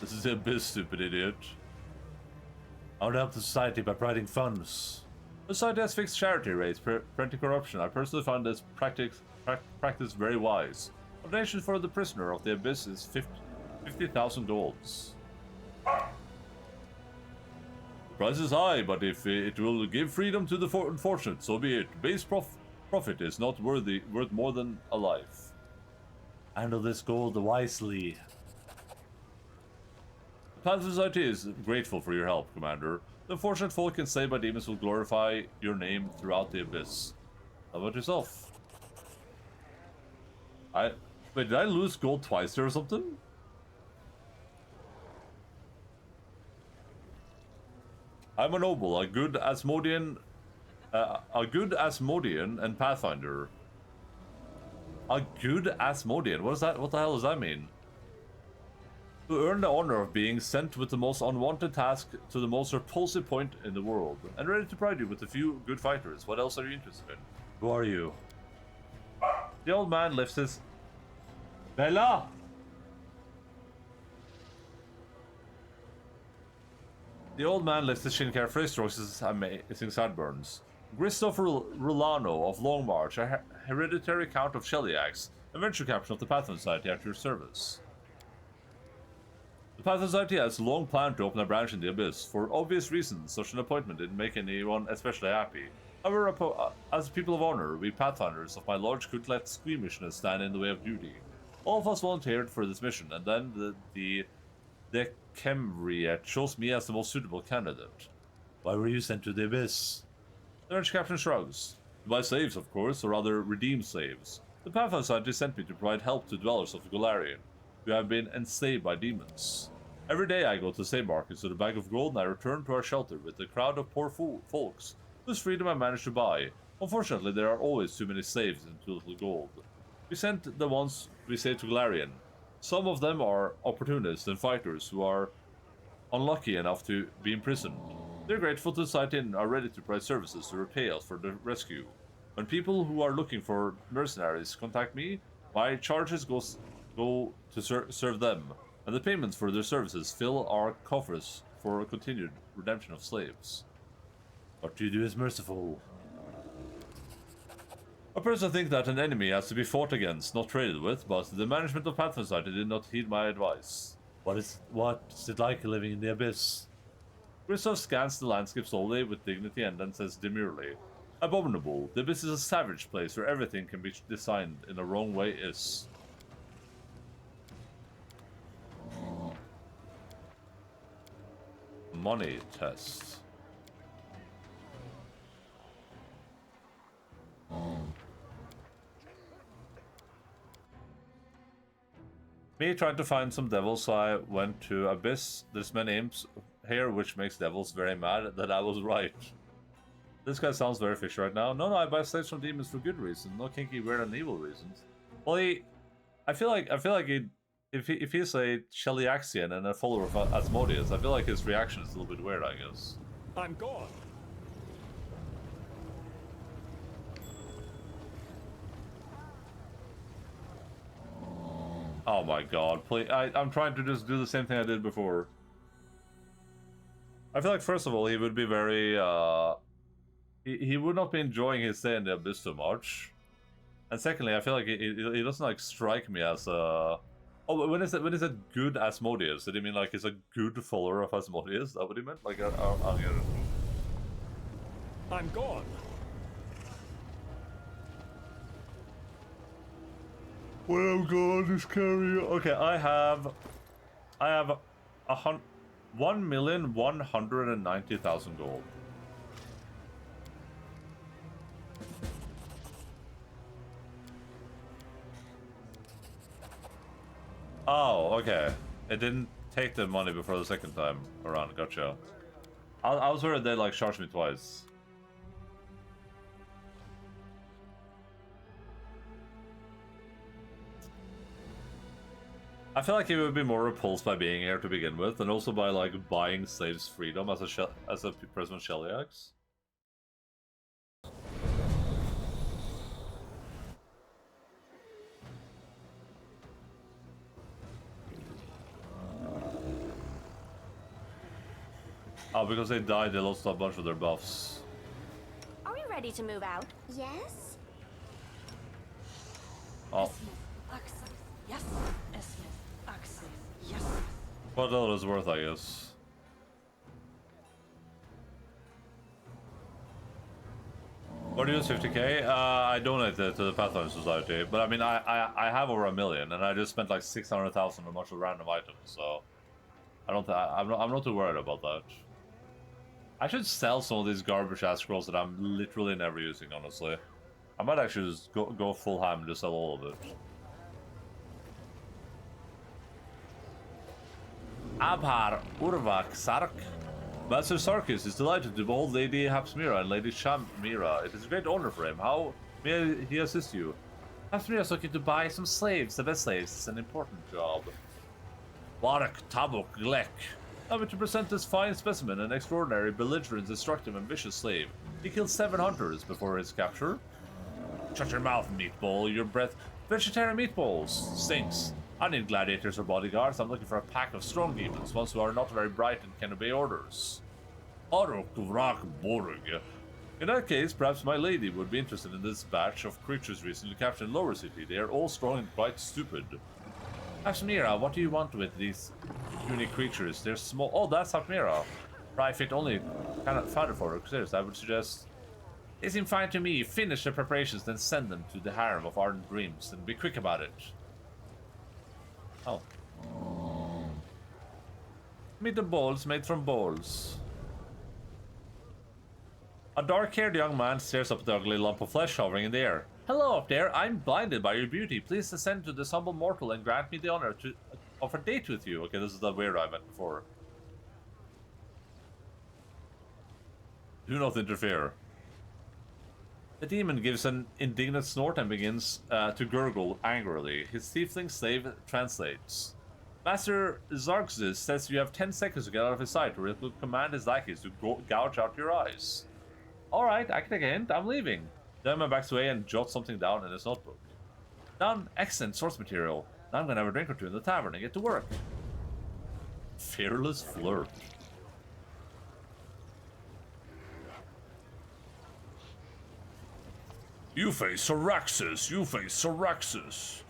A: This is the abyss, stupid idiot. I would help the society by providing funds. The society has fixed charity rates, preventing corruption. I personally find this practice very wise. A donation for the prisoner of the abyss is 50,000 golds. The price is high, but if it will give freedom to the unfortunate, so be it. Base profit is not worth more than a life. Handle this gold wisely. The Pathfinder Society is grateful for your help, Commander. The unfortunate folk enslaved by demons will glorify your name throughout the abyss. How about yourself? Wait, did I lose gold twice there or something? I'm a noble, a good Asmodean and Pathfinder. A good Asmodean? What is that? What the hell does that mean? To earn the honor of being sent with the most unwanted task to the most repulsive point in the world, and ready to provide you with a few good fighters. What else are you interested in? Who are you? The old man lifts his... Bella! The old man lifts his chin carefully, strokes his amazing sideburns. Christopher Rolano of Long March, a hereditary count of Shellyax, eventual captain of the Pathfinder Society at your service. The Pathfinder Society has long planned to open a branch in the Abyss. For obvious reasons, such an appointment didn't make anyone especially happy. However, as people of honor, we Pathfinders of my lodge could let squeamishness stand in the way of duty. All of us volunteered for this mission, and then the Kemriet chose me as the most suitable candidate. Why were you sent to the Abyss? The French captain shrugs. To buy slaves, of course, or rather redeem slaves. The Pathfinder Society sent me to provide help to dwellers of the Golarion, who have been enslaved by demons. Every day I go to the slave markets with a bag of gold and I return to our shelter with a crowd of poor folks whose freedom I managed to buy. Unfortunately, there are always too many slaves and too little gold. We sent the ones we saved to Golarion. Some of them are opportunists and fighters who are unlucky enough to be imprisoned. They're grateful to the society and are ready to provide services to repay us for the rescue. When people who are looking for mercenaries contact me, my charges go to serve them, and the payments for their services fill our coffers for a continued redemption of slaves. What you do is merciful. A person thinks that an enemy has to be fought against, not traded with, but the management of Pathfinder Society did not heed my advice. What's it like living in the Abyss? Christoph scans the landscape slowly with dignity and then says demurely, Abominable. The Abyss is a savage place where everything can be designed in a wrong way is. Money test. Me trying to find some devils, so I went to Abyss. There's many imps here, which makes devils very mad that I was right. This guy sounds very fishy right now. No, I buy slaves from demons for good reasons, no kinky, weird, and evil reasons. Well, I feel like if he's a Shellyaxian and a follower of Asmodeus, I feel like his reaction is a little bit weird, I guess.
B: I'm gone.
A: Oh my god, please. I'm trying to just do the same thing I did before. I feel like, first of all, he would be very, he would not be enjoying his stay in the Abyss too much. And secondly, I feel like he doesn't, like, strike me as a... Oh, when is it good Asmodeus? Did he mean, like, he's a good follower of Asmodeus? Is that what he meant? Like, I'll get it.
B: I'm gone.
A: Well, I'm going to carry. Okay, I have 1,190,000 gold. Oh, okay. It didn't take the money before the second time around. Gotcha. I was worried they like charged me twice. I feel like he would be more repulsed by being here to begin with, and also by like buying slaves' freedom as a President Shellyax. Oh, because they died, they lost a bunch of their buffs.
C: Are we ready to move out?
F: Yes?
A: Oh.
G: Yes. Access. Yes.
A: What all is worth, I guess. What do you use 50k? I donated to the Pathfinder Society, but I mean, I have over 1 million, and I just spent like 600,000 on a bunch of random items, so I don't. I'm not too worried about that. I should sell some of these garbage ass scrolls that I'm literally never using, honestly. I might actually just go full ham and just sell all of it. Abhar Urvak Sark. Master Sarkis is delighted to behold Lady Hapsmira and Lady Shamira. It is a great honor for him. How may he assist you? Hapsmira is looking to buy some slaves, the best slaves. It's an important job. Barak Tabuk Glek. I'm to present this fine specimen, an extraordinary, belligerent, destructive, and vicious slave. He killed 7 hunters before his capture. Shut your mouth, meatball. Your breath. Vegetarian meatballs. Stinks. I need gladiators or bodyguards. I'm looking for a pack of strong demons, ones who are not very bright and can obey orders. In that case, perhaps my lady would be interested in this batch of creatures recently captured in Lower City. They are all strong and quite stupid. Hapsmira, what do you want with these unique creatures? They're small. Oh, that's Hapsmira. Probably fit only kind of found it for Crusaders. I would suggest. They seem fine to me. Finish the preparations, then send them to the harem of ardent dreams, and be quick about it. Oh. Meet the balls made from balls. A dark-haired young man stares up at the ugly lump of flesh hovering in the air. Hello up there, I'm blinded by your beauty. Please descend to this humble mortal and grant me the honor of a date with you. Okay, this is the weird I met before. Do not interfere. The demon gives an indignant snort and begins to gurgle angrily. His tiefling slave translates. Master Zarxis says you have 10 seconds to get out of his sight, or he will command his lackeys to gouge out your eyes. Alright, I can take a hint. I'm leaving. Diamond backs away and jots something down in his notebook. Done. Excellent source material. Now I'm gonna have a drink or two in the tavern and get to work. Fearless flirt. You face Syraxis! You face Syraxis!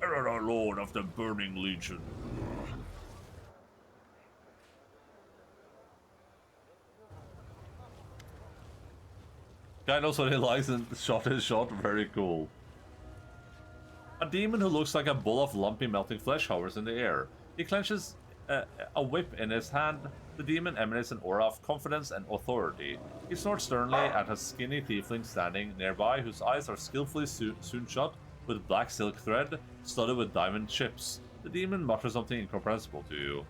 A: Error, Lord of the Burning Legion. Guy knows what he likes and shot his shot. Very cool. A demon who looks like a ball of lumpy melting flesh hovers in the air. He clenches a whip in his hand. The demon emanates an aura of confidence and authority. He snorts sternly at a skinny tiefling standing nearby, whose eyes are skillfully sewn shut with black silk thread studded with diamond chips. The demon mutters something incomprehensible to you.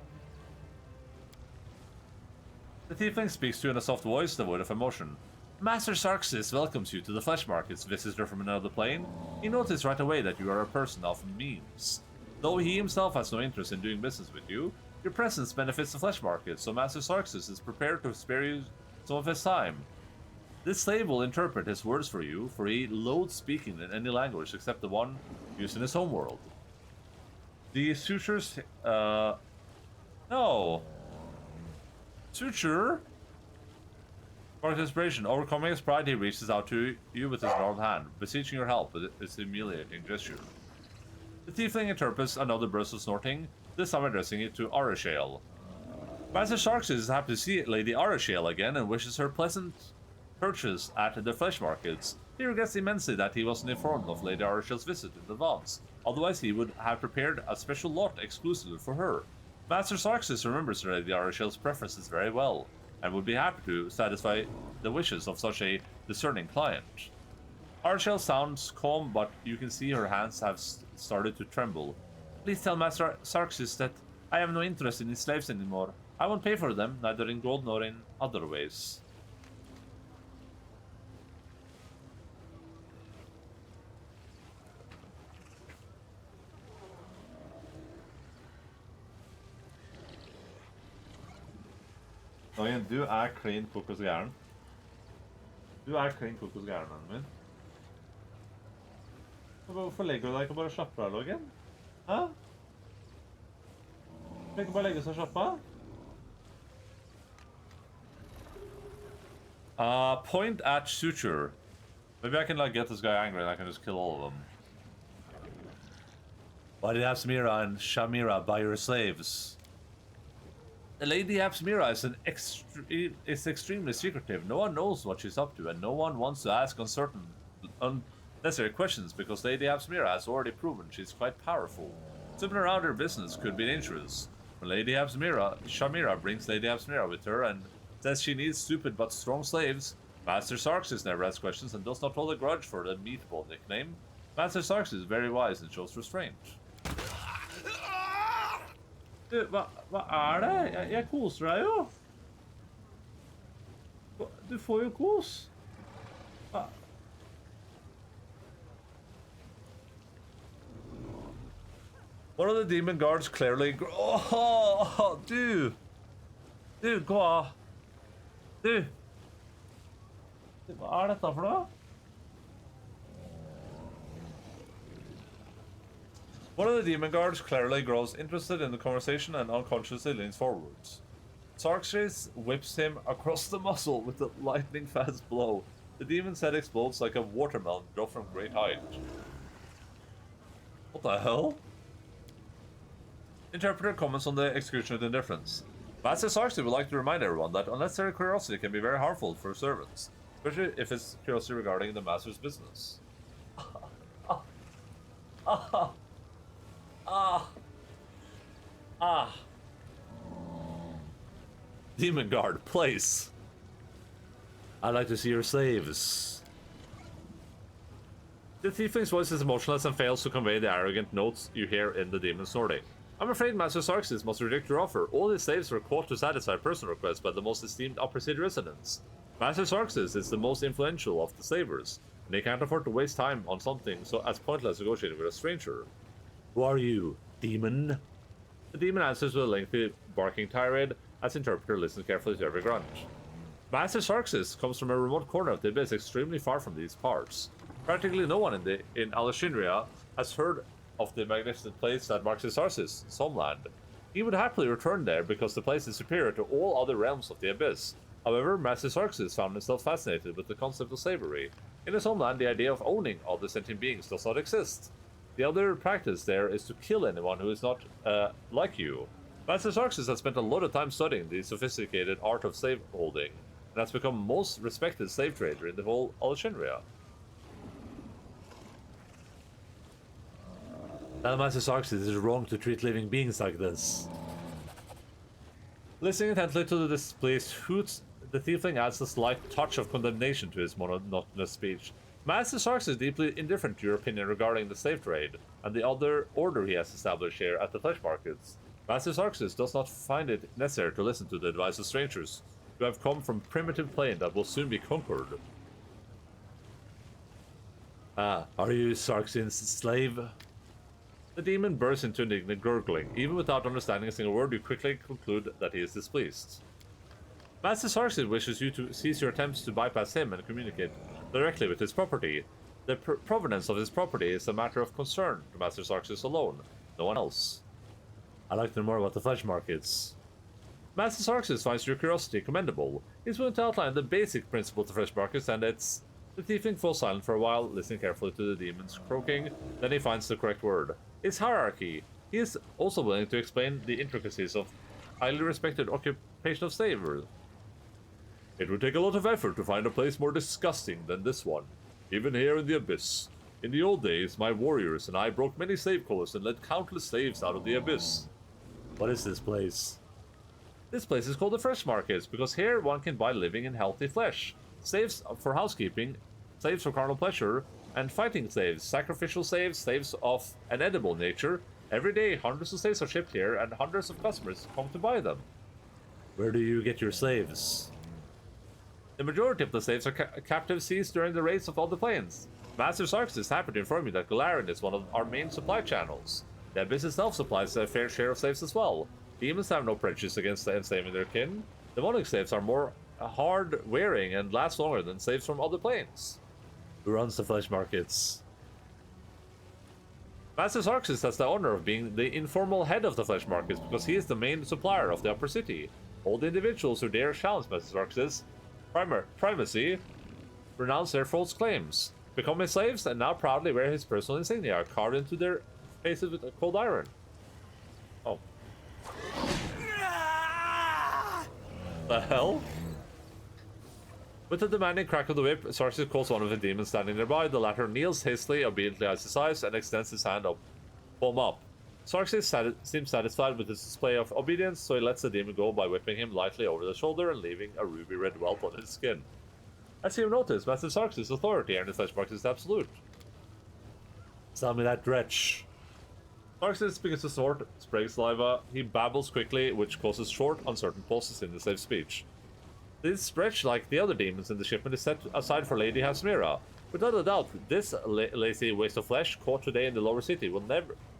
A: The tiefling speaks to you in a soft voice, devoid of emotion. Master Sarxis welcomes you to the flesh markets, visitor from another plane. He noticed right away that you are a person of means. Though he himself has no interest in doing business with you, your presence benefits the flesh market, so Master Sarxis is prepared to spare you some of his time. This slave will interpret his words for you, for he loathes speaking in any language except the one used in his home world. The sutures... No. Suture? For inspiration, overcoming his pride, he reaches out to you with his gnarled hand, beseeching your help with his humiliating gesture. The tiefling interprets another burst of snorting, this time addressing it to Arashale. Master Sarxis is happy to see Lady Arashale again and wishes her pleasant purchase at the flesh markets. He regrets immensely that he wasn't informed of Lady Arashale's visit in advance, otherwise he would have prepared a special lot exclusively for her. Master Sarxis remembers Lady Arashale's preferences very well, and would be happy to satisfy the wishes of such a discerning client. Arashale sounds calm, but you can see her hands have started to tremble. Please tell Master Sarxis that I have no interest in his slaves anymore. I won't pay for them, neither in gold nor in other ways. Nå igjen, du er clean kokos gæren. Du er clean kokos gæren, mannen min. Hvorfor legger du deg ikke bare og slapper av, Logan? Hæ? Kan ikke bare legge seg og slappe av? Point at suture. Maybe I can like get this guy angry and I can just kill all of them. Why did Hapsamira and Shamira buy your slaves? The Lady Hapsamira is extremely secretive. No one knows what she's up to, and no one wants to ask unnecessary questions because Lady Hapsamira has already proven she's quite powerful. Slipping around her business could be dangerous. When Lady Shamira brings Lady Hapsamira with her and says she needs stupid but strong slaves, Master Sarxis never asks questions and does not hold a grudge for the meatball nickname. Master Sarxis is very wise and shows restraint. Du, hva er det? Jeg koser deg jo. Du får jo kos. One of the demon guards clearly... Oh, du! Du, gå av. Du! Hva er dette for noe? One of the demon guards clearly grows interested in the conversation and unconsciously leans forwards. Sarxis whips him across the muzzle with a lightning-fast blow. The demon's head explodes like a watermelon dropped from great height. What the hell? Interpreter comments on the execution with indifference. Master Sarxis would like to remind everyone that unnecessary curiosity can be very harmful for servants, especially if it's curiosity regarding the master's business. Demon guard, place. I'd like to see your slaves. The tiefling's voice is emotionless and fails to convey the arrogant notes you hear in the demon snorting. I'm afraid Master Sarxis must reject your offer. All his slaves were caught to satisfy personal requests by the most esteemed upper city residents. Master Sarxis is the most influential of the slavers, and he can't afford to waste time on something so as pointless as negotiating with a stranger. Who are you, demon? The demon answers with a lengthy, barking tirade as interpreter listens carefully to every grunt. Master Sarxis comes from a remote corner of the abyss extremely far from these parts. Practically no one in Alexandria has heard of the magnificent place that marks his Sarxis' homeland. He would happily return there because the place is superior to all other realms of the abyss. However, Master Sarxis found himself fascinated with the concept of slavery. In his homeland, the idea of owning other sentient beings does not exist. The other practice there is to kill anyone who is not like you. Master Sarxis has spent a lot of time studying the sophisticated art of slave holding, and has become most respected slave trader in the whole Alexandria. Now, Master Sarxis, it is wrong to treat living beings like this. Listening intently to the displeased hoots, the tiefling adds a slight touch of condemnation to his monotonous speech. Master Sarxis is deeply indifferent to your opinion regarding the slave trade, and the other order he has established here at the flesh markets. Master Sarxis does not find it necessary to listen to the advice of strangers, who have come from primitive plane that will soon be conquered. Are you Sarxin's slave? The demon bursts into indignant gurgling. Even without understanding a single word, you quickly conclude that he is displeased. Master Sarxis wishes you to cease your attempts to bypass him and communicate directly with his property. The provenance of his property is a matter of concern to Master Sarxis alone, no one else. I'd like to know more about the flesh markets. Master Sarxis finds your curiosity commendable. He's willing to outline the basic principles of flesh markets, and it's... The tiefling falls silent for a while, listening carefully to the demon's croaking. Then he finds the correct word. It's hierarchy. He is also willing to explain the intricacies of highly respected occupation of slavery. It would take a lot of effort to find a place more disgusting than this one, even here in the abyss. In the old days, my warriors and I broke many slave collars and led countless slaves out of the abyss. What is this place? This place is called the Flesh Markets, because here one can buy living and healthy flesh. Slaves for housekeeping, slaves for carnal pleasure, and fighting slaves, sacrificial slaves, slaves of an edible nature, Every day, hundreds of slaves are shipped here, and hundreds of customers come to buy them. Where do you get your slaves? The majority of the slaves are captives seized during the raids of all the planes. Master Sarkis is happy to inform you that Galarian is one of our main supply channels. The Abyss itself supplies a fair share of slaves as well. Demons have no prejudice against enslaving their kin. Demonic slaves are more hard-wearing and last longer than slaves from other planes. Who runs the flesh markets? Master Sarkis has the honor of being the informal head of the flesh markets because he is the main supplier of the upper city. All the individuals who dare challenge Master Sarkis' primacy renounce their false claims, become his slaves, and now proudly wear his personal insignia carved into their faces with a cold iron. Oh. The hell? With a demanding crack of the whip, Sarkis calls one of the demons standing nearby. The latter kneels hastily, obediently eyes his eyes, and extends his hand up. Palm up. Sarkis seems satisfied with his display of obedience, so he lets the demon go by whipping him lightly over the shoulder and leaving a ruby-red welt on his skin. As you notice, Master Sarkis' authority and his flesh marks is absolute. Tell me that dretch. Sarkis begins to snort, spraying saliva. He babbles quickly, which causes short, uncertain pauses in the slave's speech. This wretch, like the other demons in the shipment, is set aside for Lady Hasmira. Without a doubt, this lazy waste of flesh caught today in the lower city will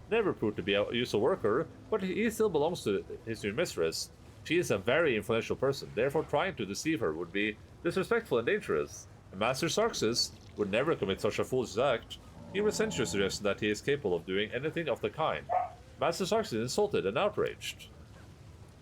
A: never prove to be a useful worker, but he still belongs to his new mistress. She is a very influential person, therefore trying to deceive her would be disrespectful and dangerous. And Master Sarkis would never commit such a foolish act. He resents your suggestion that he is capable of doing anything of the kind. Master Sarkis is insulted and outraged.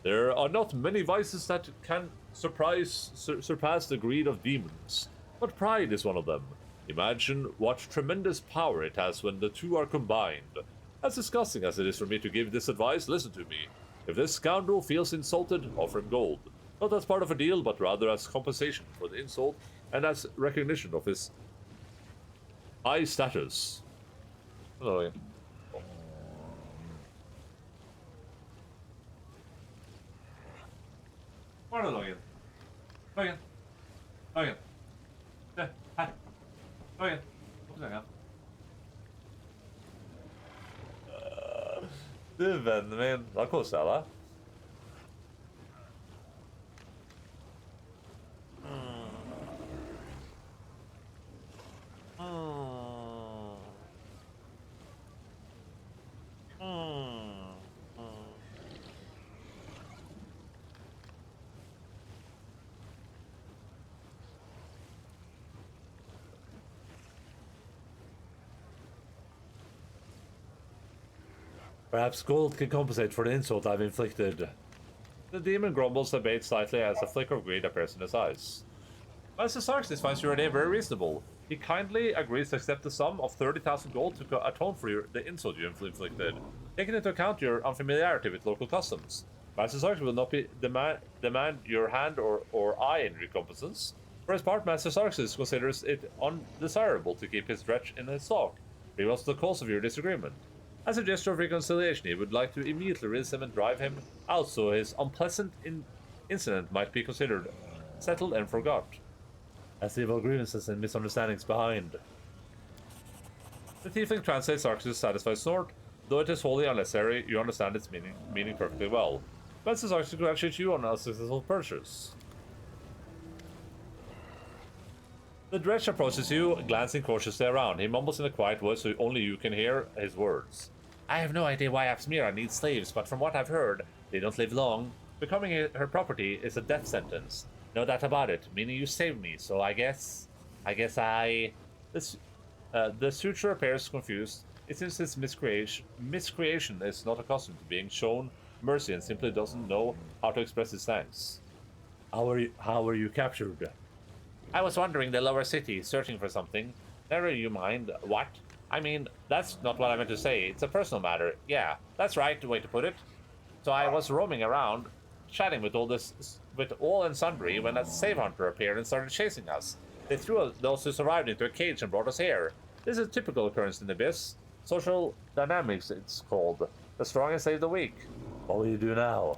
A: There are not many vices that can surpass the greed of demons, but pride is one of them. Imagine what tremendous power it has when the two are combined. As disgusting as it is for me to give this advice, listen to me. If this scoundrel feels insulted, offer him gold. Not as part of a deal, but rather as compensation for the insult and as recognition of his high status. Hello. Morning, Logan. Logan. Logan. Hei. Logan. Opp senga. Du, vennen min. Da koser jeg deg. Perhaps gold can compensate for the insult I've inflicted. The demon grumbles a bit slightly as a flicker of greed appears in his eyes. Master Sarkis finds your idea very reasonable. He kindly agrees to accept the sum of 30,000 gold to atone for the insult you inflicted, taking into account your unfamiliarity with local customs. Master Sarkis will not demand your hand or eye in recompensance. For his part, Master Sarkis considers it undesirable to keep his wretch in his stock. He was the cause of your disagreement. As a gesture of reconciliation, he would like to immediately release him and drive him out so his unpleasant incident might be considered settled and forgot. As leave all grievances and misunderstandings behind. The tiefling translates Sarkis' satisfied snort. Though it is wholly unnecessary, you understand its meaning perfectly well. Master Sarkis congratulates you on a successful purchase. The dredge approaches you, glancing cautiously around. He mumbles in a quiet voice so only you can hear his words. I have no idea why Apsmira needs slaves, but from what I've heard, they don't live long. Becoming her property is a death sentence. No doubt about it, meaning you saved me, so I guess I... The suture appears confused. It seems his miscreation is not accustomed to being shown mercy and simply doesn't know how to express his thanks. How were you captured? I was wandering the lower city, searching for something. Never you mind. What? I mean, that's not what I meant to say. It's a personal matter. Yeah, that's right, the way to put it. So I was roaming around, chatting with all and sundry, when a slave hunter appeared and started chasing us. They threw those who survived into a cage and brought us here. This is a typical occurrence in the Abyss. Social dynamics, it's called. The strong enslave the weak. What will you do now?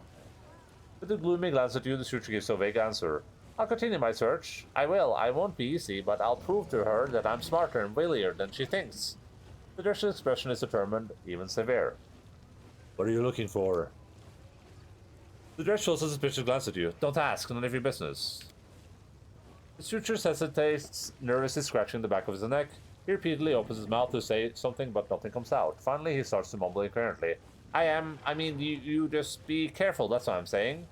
A: With a gloomy glance at you, the suitor gives a vague answer. I'll continue my search. I will. I won't be easy, but I'll prove to her that I'm smarter and wilier than she thinks. The director's expression is determined, even severe. What are you looking for? The dress shows a suspicious glance at you. Don't ask, none of your business. The suture hesitates, nervously scratching the back of his neck. He repeatedly opens his mouth to say something, but nothing comes out. Finally, he starts to mumble incoherently. You just be careful, that's what I'm saying.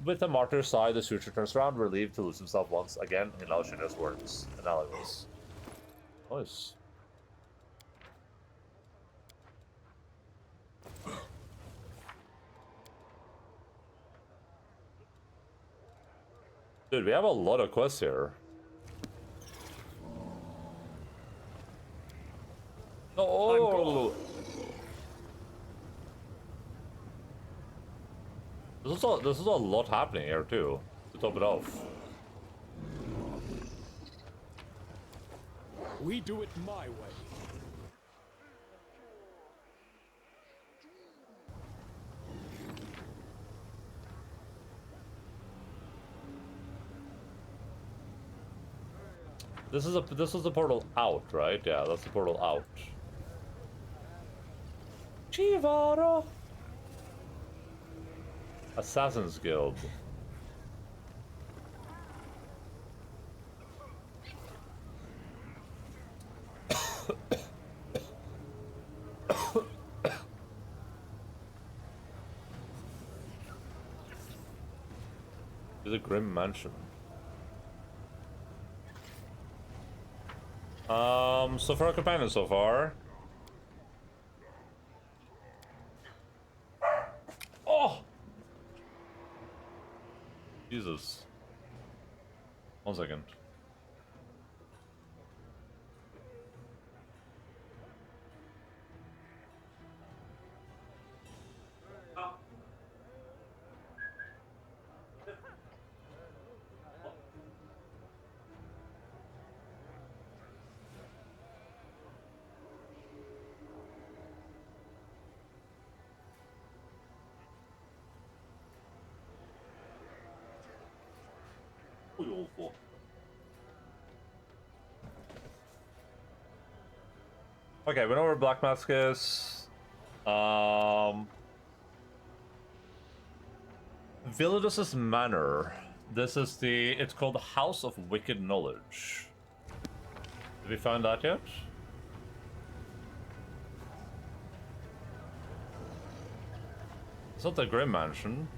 A: With a martyr's sigh, the suture turns around, relieved to lose himself once again in Laoshina's words. Analogous. Nice. Dude, we have a lot of quests here. Oh! This is a lot happening here too, to top it off.
B: We do it my way.
A: This is the portal out, right? Yeah, that's the portal out. Chivara! Assassin's Guild. It's a grim mansion. So for our companions so far. Oh! Jesus. 1 second. Okay, we know where Black Mask is. Villadus's Manor. This is it's called the House of Wicked Knowledge. Did we find that yet? It's not the Grim Mansion.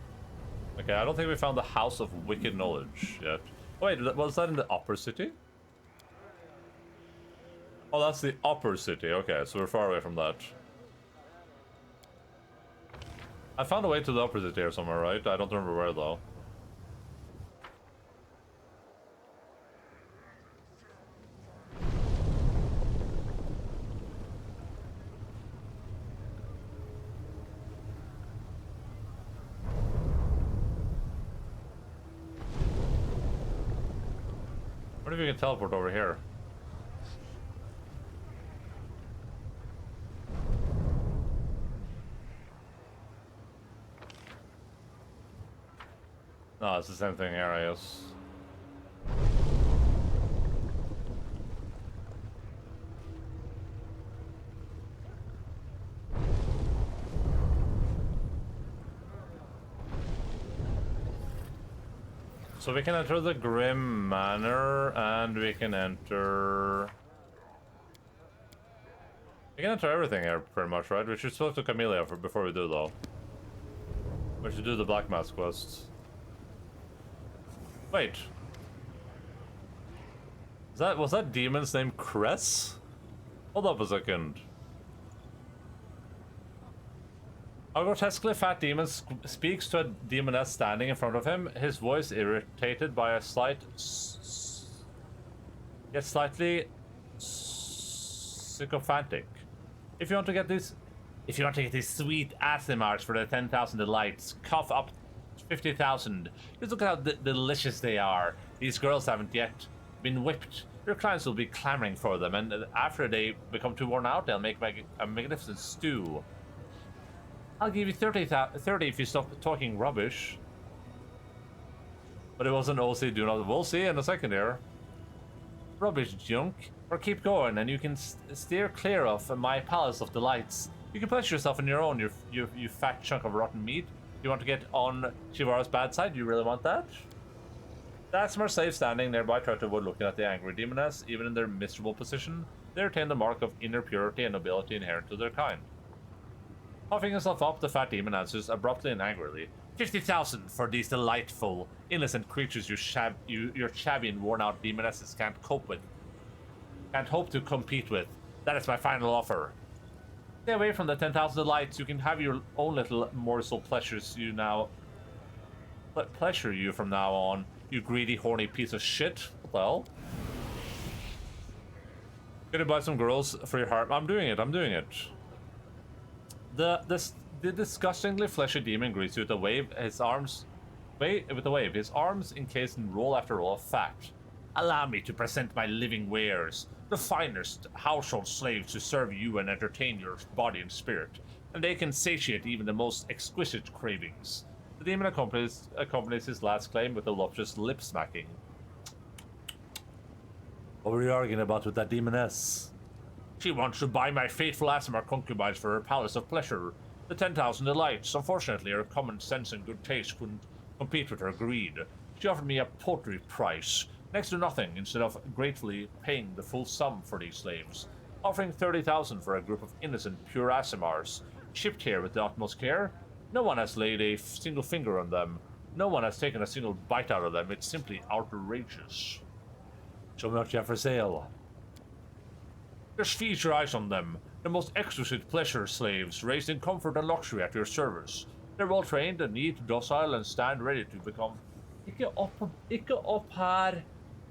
A: Okay, I don't think we found the House of Wicked Knowledge yet. Oh, wait, was that in the Upper City? Oh, that's the Upper City. Okay, so we're far away from that. I found a way to the Upper City here somewhere, right? I don't remember where, though. What if you can teleport over here? No, it's the same thing here, I guess. So we can enter the Grim Manor, and we can enter... We can enter everything here, pretty much, right? We should talk to Camellia before we do, though. We should do the Black Mask quest. Wait. Was that demon's name Cress? Hold up a second. A grotesquely fat demon speaks to a demoness standing in front of him, his voice irritated by a yet slightly sycophantic. If you want to get these sweet acid marks for the 10,000 delights, cough up 50,000. Just look at how delicious they are. These girls haven't yet been whipped. Your clients will be clamoring for them, and after they become too worn out, they'll make a magnificent stew. I'll give you 30 if you stop talking rubbish. But it wasn't OC do not. We'll see in a second here. Rubbish junk. Or keep going, and you can steer clear of my palace of delights. You can place yourself in your own, you fat chunk of rotten meat. You want to get on Shivara's bad side? Do you really want that? The Aasimar slaves standing nearby try to avoid looking at the angry demoness. Even in their miserable position, they retain the mark of inner purity and nobility inherent to their kind. Puffing himself up, the fat demon answers abruptly and angrily. 50,000 for these delightful, innocent creatures your shabby and worn-out demonesses can't cope with. Can't hope to compete with. That is my final offer. Stay away from the 10,000 delights. You can have your own little morsel pleasures you now... pleasure you from now on, you greedy, horny piece of shit. What the hell? Gonna buy some girls for your heart. I'm doing it. The disgustingly fleshy demon greets you with a wave. His arms encased in roll after roll of fat. Allow me to present my living wares, the finest household slaves to serve you and entertain your body and spirit, and they can satiate even the most exquisite cravings. The demon accompanies his last claim with a voluptuous lip smacking. What were you arguing about with that demoness? She wants to buy my faithful Aasimar concubines for her palace of pleasure. The 10,000 delights. Unfortunately, her common sense and good taste couldn't compete with her greed. She offered me a paltry price, next to nothing, instead of gratefully paying the full sum for these slaves, offering 30,000 for a group of innocent, pure Aasimars, shipped here with the utmost care. No one has laid a single finger on them. No one has taken a single bite out of them. It's simply outrageous. Show me what you have for sale. Just feast your eyes on them. The most exquisite pleasure slaves, raised in comfort and luxury at your service. They're well trained and neat, docile, and stand ready to become... Ikke opp her.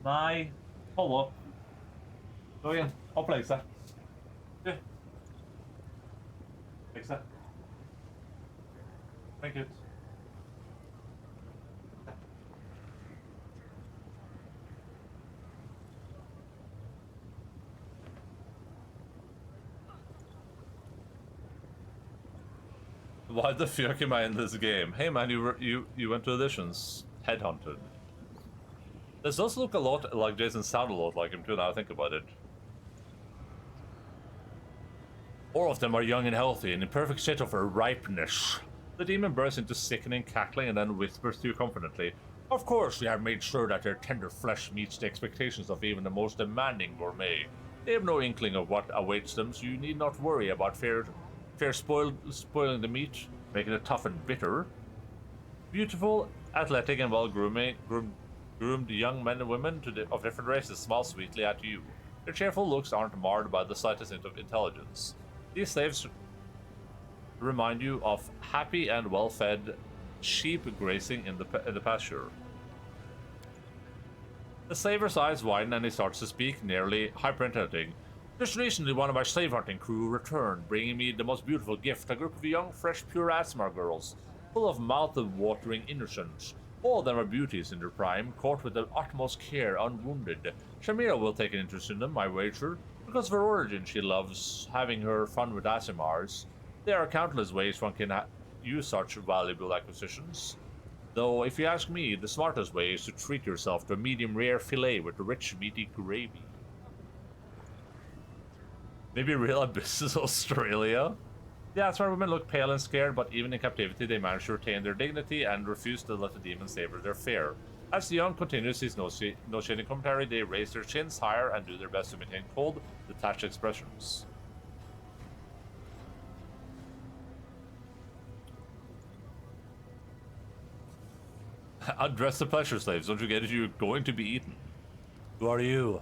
A: Nei. Hold opp. Gå igjen. Opp, legg seg. Du. Legg seg. Thank you. Why the fuck am I in this game? Hey man, you went to auditions. Headhunted. This does look a lot like Jason, sound a lot like him too, now I think about it. All of them are young and healthy, and in perfect state of ripeness. The demon bursts into sickening cackling and then whispers to you confidently. Of course, we have made sure that their tender flesh meets the expectations of even the most demanding gourmet. They have no inkling of what awaits them, so you need not worry about spoiling the meat, making it tough and bitter. Beautiful, athletic, and well-groomed young men and women of different races smile sweetly at you. Their cheerful looks aren't marred by the slightest hint of intelligence. These slaves remind you of happy and well-fed sheep grazing in the pasture. The slaver's eyes widen and he starts to speak, nearly hyperventilating. Just recently, one of my slave hunting crew returned, bringing me the most beautiful gift, a group of young, fresh, pure Aasimar girls, full of mouth-watering innocence. All of them are beauties in their prime, caught with the utmost care, unwounded. Shamira will take an interest in them, I wager. Because of her origin, she loves having her fun with Aasimars. There are countless ways one can use such valuable acquisitions. Though, if you ask me, the smartest way is to treat yourself to a medium-rare fillet with rich, meaty gravy. Maybe real Abyss Australia? Yeah, Aasimar women look pale and scared, but even in captivity they manage to retain their dignity and refuse to let the demon savor their fare. As the young continues his no-shading commentary, they raise their chins higher and do their best to maintain cold, detached expressions. Address the pleasure slaves, don't you get it? You're going to be eaten. Who are you?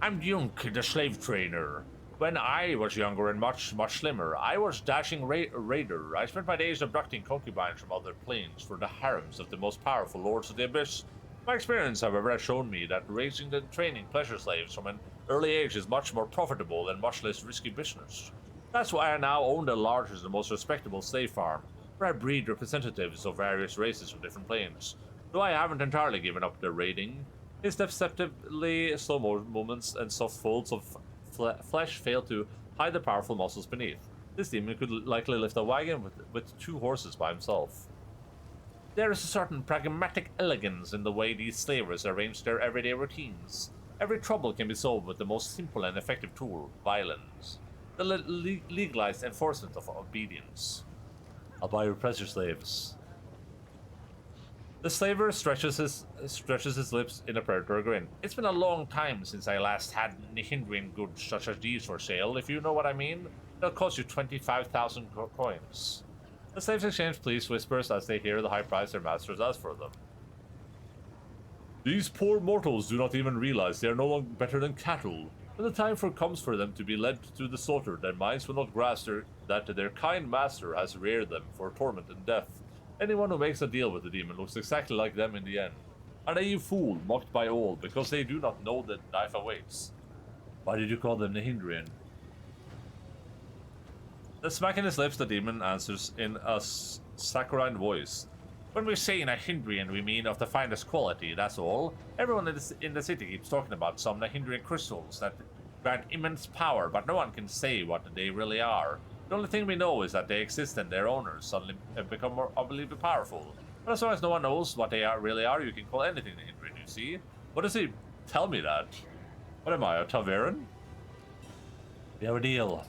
A: I'm Junk, the slave trainer. When I was younger and much slimmer, I was dashing raider. I spent my days abducting concubines from other planes for the harems of the most powerful lords of the Abyss. My experience, however, has shown me that raising and training pleasure slaves from an early age is much more profitable and much less risky business. That's why I now own the largest and most respectable slave farm, where I breed representatives of various races from different planes. Though I haven't entirely given up the raiding, his deceptively slow movements and soft folds of flesh fail to hide the powerful muscles beneath. This demon could likely lift a wagon with 2 horses by himself. There is a certain pragmatic elegance in the way these slavers arrange their everyday routines. Every trouble can be solved with the most simple and effective tool, violence. the legalized enforcement of obedience. I'll buy your pleasure slaves. The slaver stretches his lips in a predatory grin. It's been a long time since I last had Nihindrian goods such as these for sale, if you know what I mean. They'll cost you 25,000 coins. The slaves exchange pleased whispers as they hear the high price their masters ask for them. These poor mortals do not even realize they are no longer better than cattle. When the time comes for them to be led to the slaughter, their minds will not grasp that their kind master has reared them for torment and death. Anyone who makes a deal with the demon looks exactly like them in the end. A naive fool, mocked by all, because they do not know that knife awaits. Why did you call them Nihindrian? The smack in his lips, the demon answers in a saccharine voice. When we say Nihindrian, we mean of the finest quality, that's all. Everyone in the city keeps talking about some Nihindrian crystals that grant immense power, but no one can say what they really are. The only thing we know is that they exist and their owners suddenly have become more unbelievably powerful. But as long as no one knows what they really are, you can call anything Nihindrian, you see? What does he tell me that? What am I, a Taveran? We have a deal.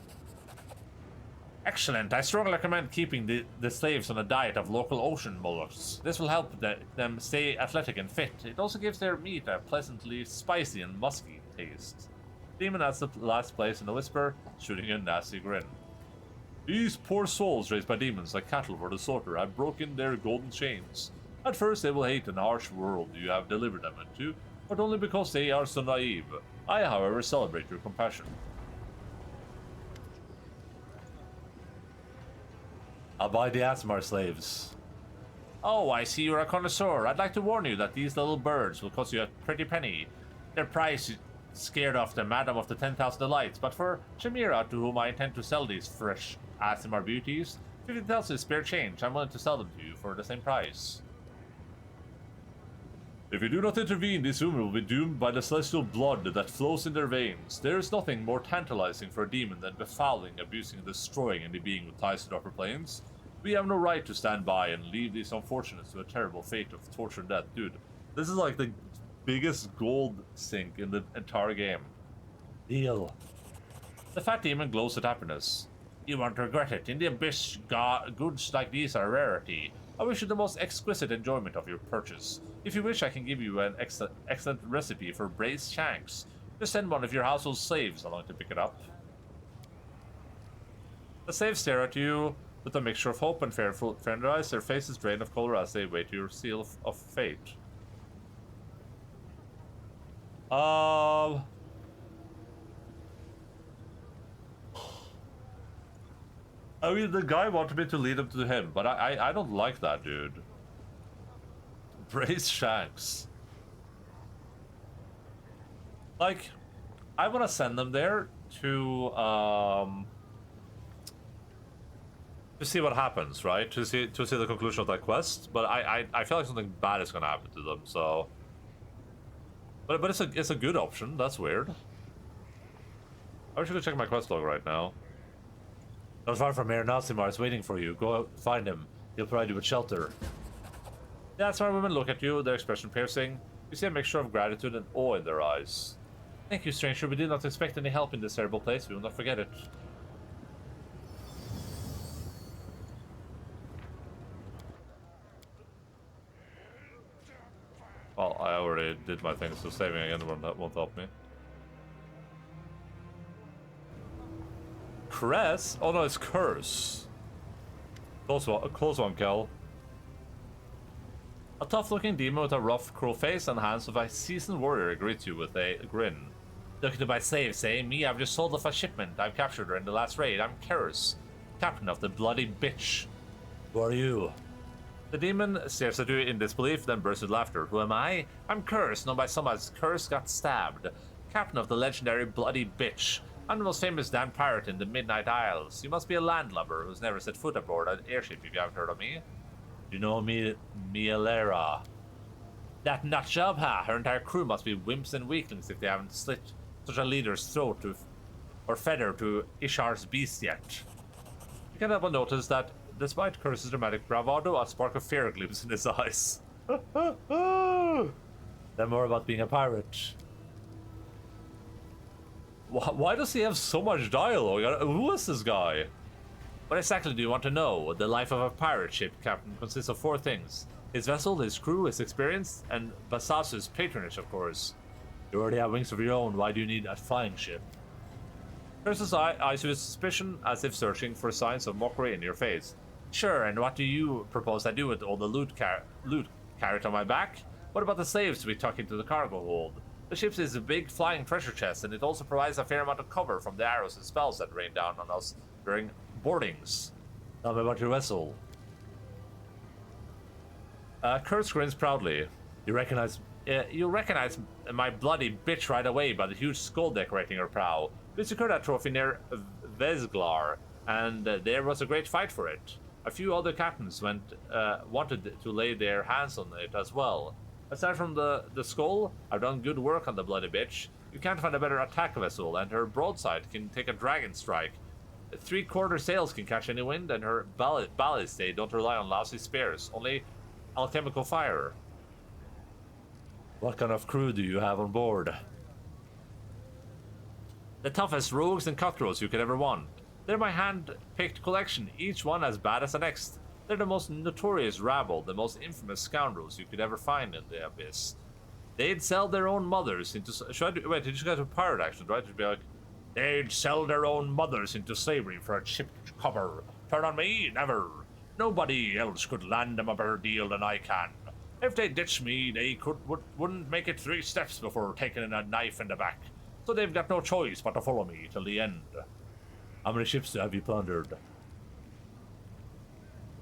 A: Excellent. I strongly recommend keeping the slaves on a diet of local ocean mollusks. This will help them stay athletic and fit. It also gives their meat a pleasantly spicy and musky taste. Demon adds the last place in a whisper, shooting a nasty grin. These poor souls raised by demons like cattle for the slaughter have broken their golden chains. At first they will hate the harsh world you have delivered them into, but only because they are so naive. I, however, celebrate your compassion. I'll buy the Asmar slaves. Oh, I see you're a connoisseur. I'd like to warn you that these little birds will cost you a pretty penny. Their price scared off the Madam of the 10,000 Delights, but for Shamira, to whom I intend to sell these fresh Asmar beauties, 50,000 is spare change. I'm willing to sell them to you for the same price. If you do not intervene, these women will be doomed by the celestial blood that flows in their veins. There is nothing more tantalizing for a demon than befouling, abusing, and destroying any being with ties to the upper planes. We have no right to stand by and leave these unfortunates to a terrible fate of torture and death. Dude, this is like the biggest gold sink in the entire game. Deal. The fat demon glows with happiness. You won't regret it. In the abyss, goods like these are a rarity. I wish you the most exquisite enjoyment of your purchase. If you wish, I can give you an excellent recipe for braised shanks. Just send one of your household slaves along to pick it up. The slaves stare at you with a mixture of hope and fear in their eyes. Their faces drain of color as they wait your seal of fate. I mean, the guy wanted me to lead him to him, but I don't like that, dude. Braised shanks. Like, I want to send them there to see what happens, right? To see the conclusion of that quest. But I feel like something bad is gonna happen to them. So, but it's a good option. That's weird. I wish I could check my quest log right now. Not far from here, Nazimar is waiting for you. Go out, find him. He'll provide you with shelter. The Asmar women look at you, their expression piercing. You see a mixture of gratitude and awe in their eyes. Thank you, stranger. We did not expect any help in this terrible place. We will not forget it. Well, I already did my thing, so saving again won't help me. Cress? Oh no, it's Curse. Close one, Kel. A tough-looking demon with a rough, cruel face and hands of a seasoned warrior greets you with a grin. Looking to buy slaves, eh? Me, I've just sold off a shipment. I've captured her in the last raid. I'm Curse, captain of the bloody bitch. Who are you? The demon stares at you in disbelief, then bursts with laughter. Who am I? I'm Curse, known by some as Curse Got Stabbed, captain of the legendary bloody bitch. I'm the most famous damned pirate in the Midnight Isles. You must be a landlubber who's never set foot aboard an airship if you haven't heard of me. You know me, Mielera. That nutjob, ha! Her entire crew must be wimps and weaklings if they haven't slit such a leader's throat or fed her to Ishar's beast yet. You can't help but notice that, despite Curse's dramatic bravado, a spark of fear gleams in his eyes. Then more about being a pirate. Why does he have so much dialogue? Who is this guy? What exactly do you want to know? The life of a pirate ship captain consists of 4 things. His vessel, his crew, his experience, and Basasu's patronage, of course. You already have wings of your own, why do you need a flying ship? Curses eyes with suspicion, as if searching for signs of mockery in your face. Sure, and what do you propose I do with all the loot carried on my back? What about the slaves we tuck into the cargo hold? The ship is a big flying treasure chest, and it also provides a fair amount of cover from the arrows and spells that rain down on us during boardings. Tell me about your vessel. Kurtz grins proudly. You recognize my bloody bitch right away by the huge skull decorating her prow. We secured that trophy near Vesglar, and there was a great fight for it. A few other captains wanted to lay their hands on it as well. Aside from the skull, I've done good work on the bloody bitch. You can't find a better attack vessel, and her broadside can take a dragon strike. 3/4 sails can catch any wind, and her ballast they don't rely on lousy spares, only alchemical fire. What kind of crew do you have on board? The toughest rogues and cutthroats you could ever want. They're my hand-picked collection, each one as bad as the next. They're the most notorious rabble, the most infamous scoundrels you could ever find in the abyss. They'd sell their own mothers into... Wait, did you guys have pirate action, right? It'd be like, they'd sell their own mothers into slavery for a chip cover. Turn on me? Never. Nobody else could land them a better deal than I can. If they ditched me, they wouldn't make it 3 steps before taking a knife in the back. So they've got no choice but to follow me till the end. How many ships have you plundered?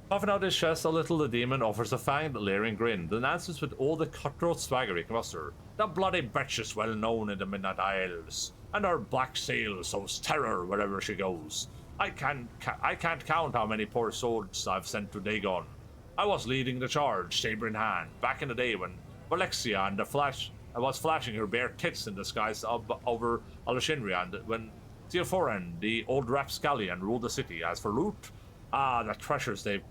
A: Puffing out his chest a little, the demon offers a fanged, leering grin, then answers with all the cutthroat swagger he can muster. The bloody bitch is well known in the Midnight Isles, and her black sail sows terror wherever she goes. I can't count how many poor souls I've sent to Dagon. I was leading the charge, saber in hand, back in the day when Valexia and the Flash was flashing her bare tits in the skies over Alashinria, and when Theophoran, the old rapscallion, ruled the city. As for loot, the treasures they've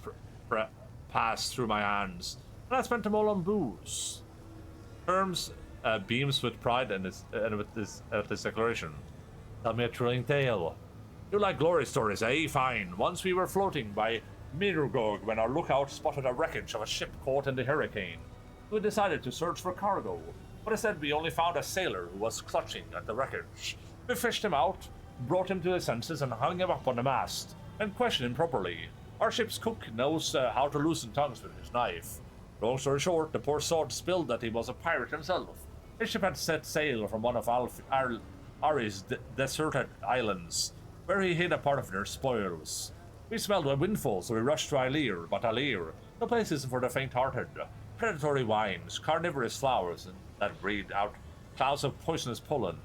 A: passed through my hands, and I spent them all on booze. Herms beams with pride at this declaration. Tell me a thrilling tale. You like glory stories, eh? Fine. Once we were floating by Mirugog when our lookout spotted a wreckage of a ship caught in the hurricane. We decided to search for cargo, but instead we only found a sailor who was clutching at the wreckage. We fished him out, brought him to his senses, and hung him up on the mast, and questioned him properly. Our ship's cook knows how to loosen tongues with his knife. Long story short, the poor sod spilled that he was a pirate himself. His ship had set sail from one of Ari's deserted islands, where he hid a part of their spoils. We smelled a windfall, so we rushed to Alir, but Alir, the place isn't for the faint-hearted. Predatory wines, carnivorous flowers that breathe out clouds of poisonous pollen,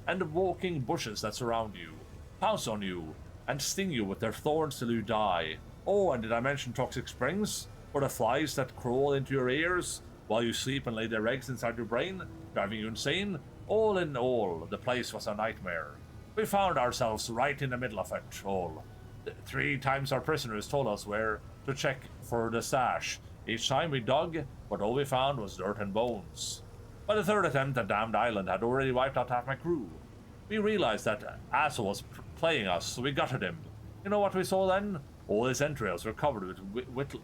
A: and walking bushes that surround you, pounce on you, and sting you with their thorns till you die. Oh, and did I mention toxic springs? Or the flies that crawl into your ears while you sleep and lay their eggs inside your brain, driving you insane? All in all, the place was a nightmare. We found ourselves right in the middle of it all. 3 times our prisoners told us where to check for the stash. Each time we dug, but all we found was dirt and bones. By the 3rd attempt, the damned island had already wiped out half my crew. We realized that asshole was playing us, so we gutted him. You know what we saw then? All his entrails were covered with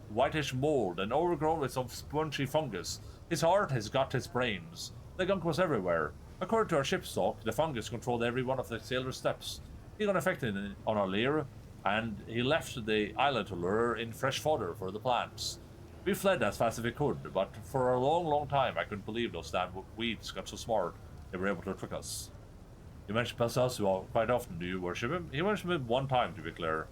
A: whitish mold and overgrown with some spongy fungus. His heart, his gut, his brains. The gunk was everywhere. According to our ship's talk, the fungus controlled every one of the sailor's steps. He got infected on our lair, and he left the island to lure in fresh fodder for the plants. We fled as fast as we could, but for a long, long time I couldn't believe those damn weeds got so smart they were able to trick us. You mentioned Pathfinder quite often. Do you worship him? He mentioned him 1 time, to be clear.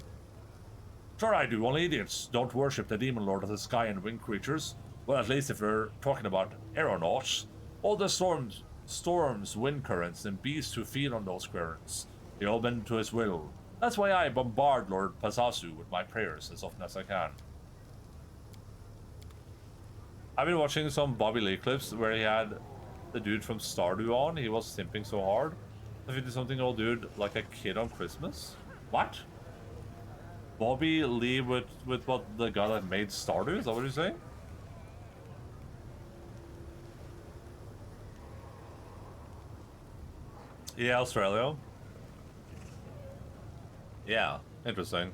A: Sure I do, only idiots don't worship the demon lord of the sky and winged creatures. Well, at least if we're talking about aeronauts. All the storms, wind currents, and beasts who feed on those currents. They all bend to his will. That's why I bombard Lord Pazasu with my prayers as often as I can. I've been watching some Bobby Lee clips where he had the dude from Stardew on. He was simping so hard. If he did something old dude like a kid on Christmas? What? Bobby Lee with what the guy that made Stardew? Is that what you're saying? Yeah, Australia. Yeah, interesting.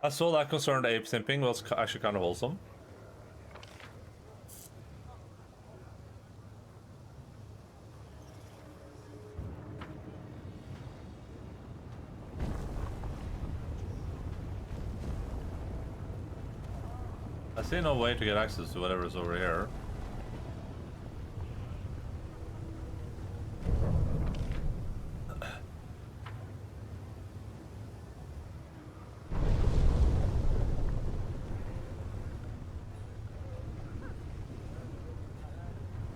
A: I saw that concerned ape simping was actually kind of wholesome. I see no way to get access to whatever's over here.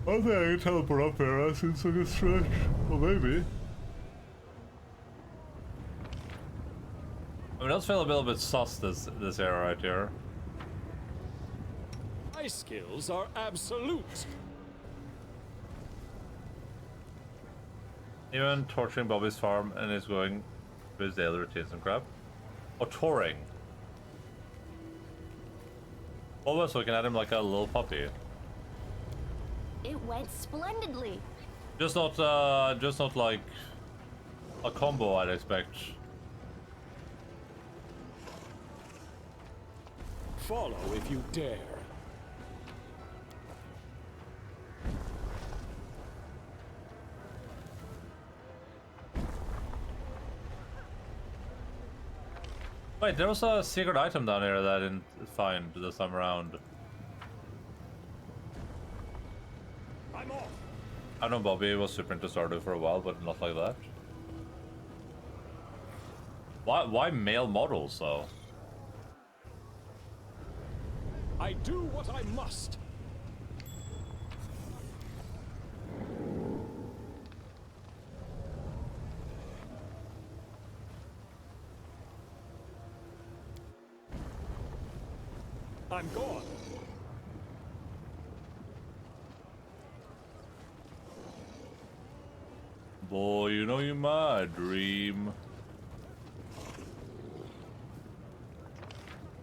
A: I think I can teleport up there. That seems like a stretch. Well, maybe. I mean, it does feel a little bit sus, this area right here.
B: My skills are absolute.
A: Even torturing Bobby's farm and he's going through his daily routines and crap. Or touring. Always looking at him like a little puppy.
C: It went splendidly.
A: Just not like a combo I'd expect.
B: Follow if you dare.
A: Wait, there was a secret item down here that I didn't find this time around.
B: I'm off.
A: I know Bobby was super into Stardew for a while, but not like that. Why male models though?
B: I do what I must. I'm gone.
A: Boy, you know you're my dream.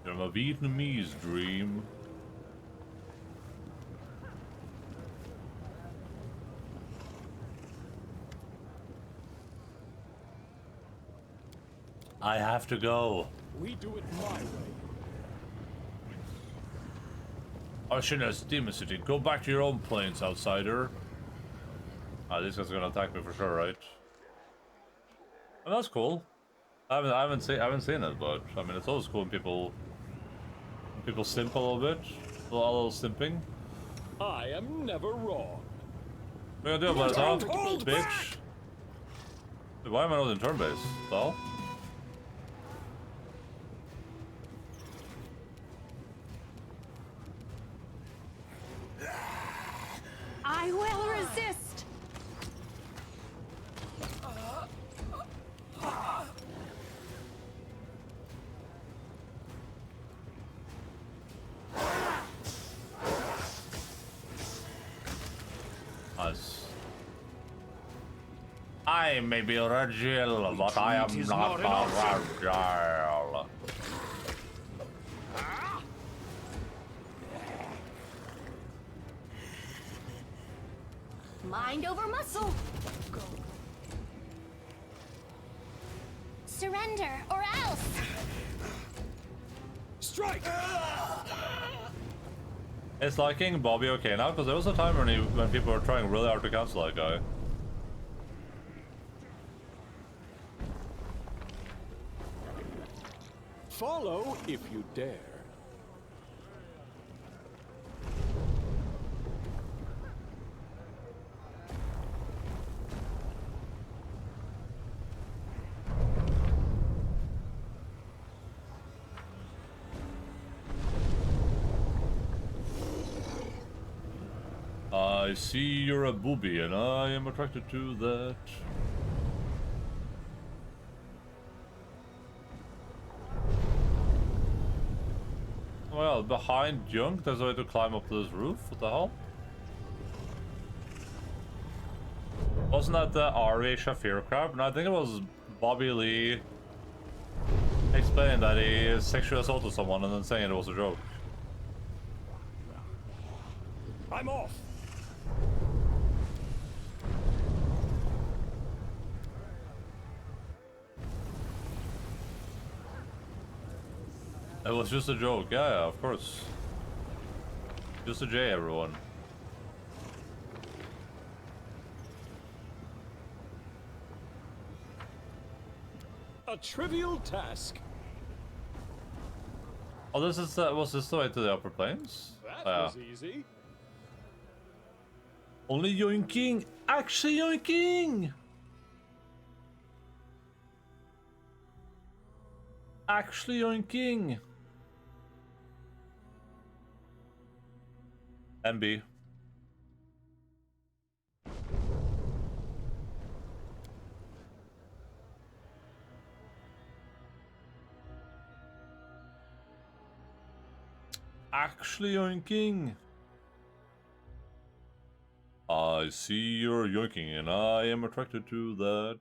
A: You're my Vietnamese dream. I have to go.
B: We do it my way.
A: Arshina's Demon City, go back to your own planes, outsider. Ah, this guy's gonna attack me for sure, right? Oh, that's cool. I haven't seen it, but I mean it's always cool when people simp a little bit, a little simping.
B: I am never wrong.
A: What are you gonna do about it, huh,
C: Hold
A: bitch?
C: back.
A: Dude, why am I not in turn base? So?
C: I will resist.
A: Nice. I may be Regil, but I am not a Regil.
C: Mind over muscle. Surrender or else.
B: Strike!
A: Is liking Bobby okay now? Because there was a time when people were trying really hard to cancel that guy.
B: Follow if you dare.
A: I see you're a booby, and I am attracted to that. Well, behind junk, there's a way to climb up to this roof? What the hell? Wasn't that the R.A. Shafir crap? No, I think it was Bobby Lee explaining that he sexually assaulted someone and then saying it was a joke.
B: I'm off.
A: It was just a joke. Yeah, of course. Just a J, everyone.
B: A trivial task.
A: Oh, this is was this the way to the upper planes?
B: That was easy.
A: Only yoinking! Actually yoinking! Actually yoinking! MB. Actually yoinking! I see you're yoinking and I am attracted to that.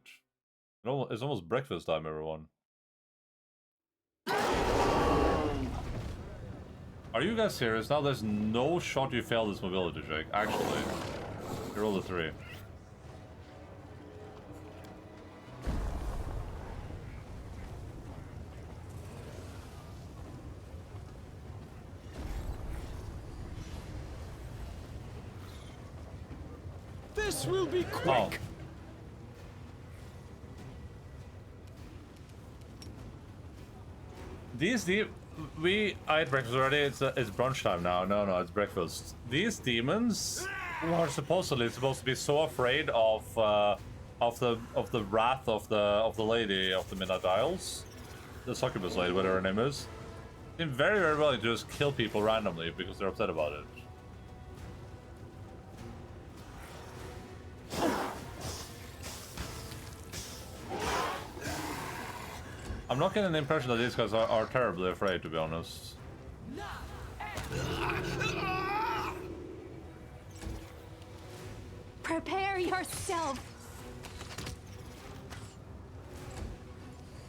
A: It's almost breakfast time, everyone. Are you guys serious? Now there's no shot you fail this mobility check. Actually, you roll a 3.
B: This will be quick.
A: Oh. I ate breakfast already. It's brunch time now. No, it's breakfast. These demons are supposedly supposed to be so afraid of the wrath of the lady of the Midnight Isles, the succubus lady, whatever her name is. They're very willing to just kill people randomly because they're upset about it. I'm not getting the impression that these guys are terribly afraid, to be honest.
C: Prepare yourself.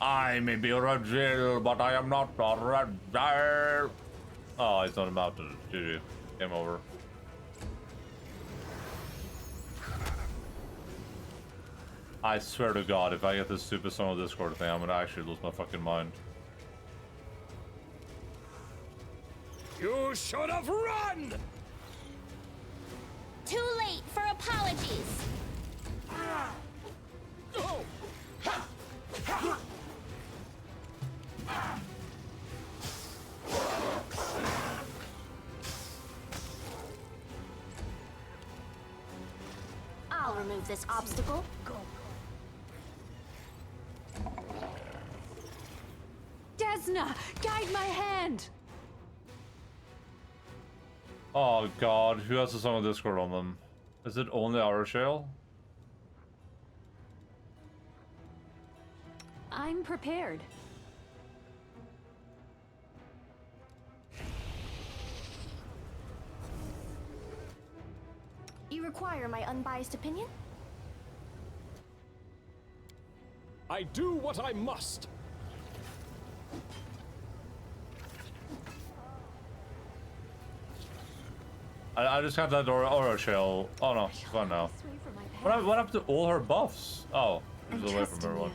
A: I may be a red Jill, but I am not a red Jill. Oh, it's on the mountain. GG. Game over. I swear to God, if I get this stupid song of Discord thing, I'm gonna actually lose my fucking mind.
B: You should have run!
C: Too late for apologies.
B: Oh.
C: I'll remove this obstacle. Desna, guide my hand.
A: Oh God, who has a song of Discord on them? Is it only our shell?
C: I'm prepared. You require my unbiased opinion?
B: I do what I must.
A: I just got that aura shell. Oh no, it's gone now. What happened to all her buffs? Oh, she's away from everyone.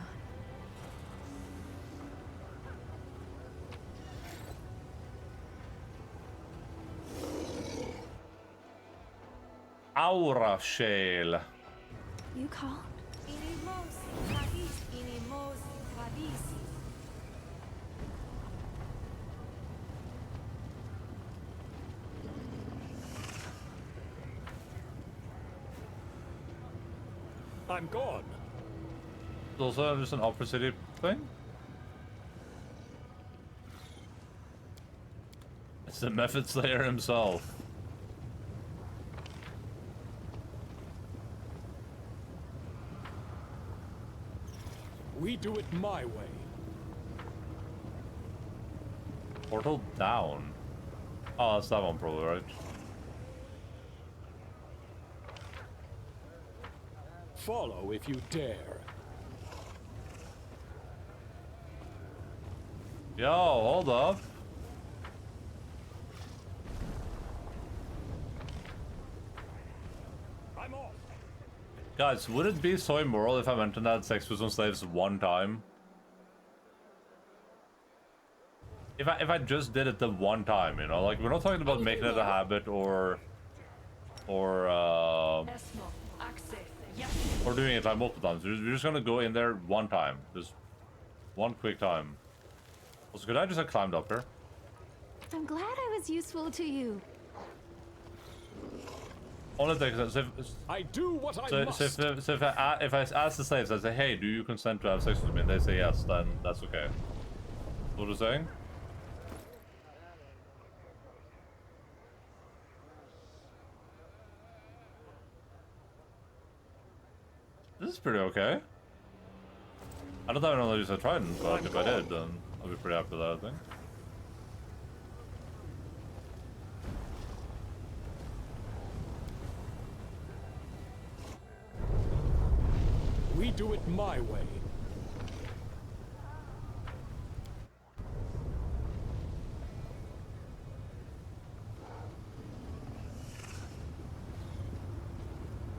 A: Aura shell.
C: You called?
B: I'm gone.
A: It's also just an Opera City thing? It's the Method Slayer himself.
B: We do it my way.
A: Portal down. Oh, that's that one probably, right?
B: Follow if you dare.
A: Yo, hold up.
B: I'm off.
A: Guys, would it be so immoral if I mentioned that sex was on slaves one time? if I just did it the one time, you know, like we're not talking about making it a habit or
G: Esmo. Access. Yes.
A: or doing it like multiple times. We're just gonna go in there one time, just one quick time. Also, could I just have climbed up here?
C: I'm glad I was useful to you.
A: Only thing is,
B: I do what I
A: so
B: must.
A: if I ask the slaves, I say, hey, do you consent to have sex with me? And they say yes, then that's okay. What are you saying? This is pretty okay. I don't have any use of trident, but if I did, then I'll be pretty happy with that, I think.
B: We do it my way.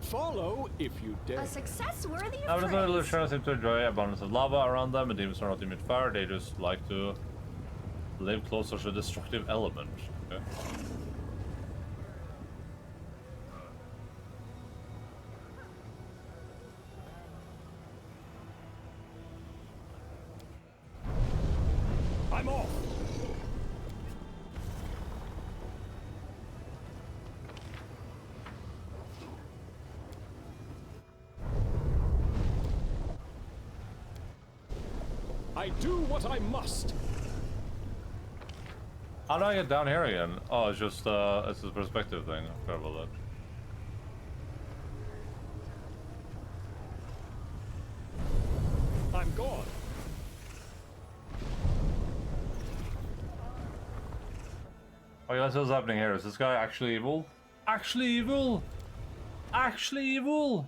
B: Follow if you dare.
C: A success worthy
A: Now,
C: of
A: the little
C: praise.
A: sharks seem to enjoy abundance of lava around them, and demons are not immune to fire. They just like to live closer to a destructive element. Okay.
B: I'm off. I do what I must.
A: How do I get down here again? Oh, it's just it's a perspective thing. I forgot about that.
B: I'm gone.
A: Okay, let's see what's happening here. Is this guy actually evil? Actually evil! Actually evil!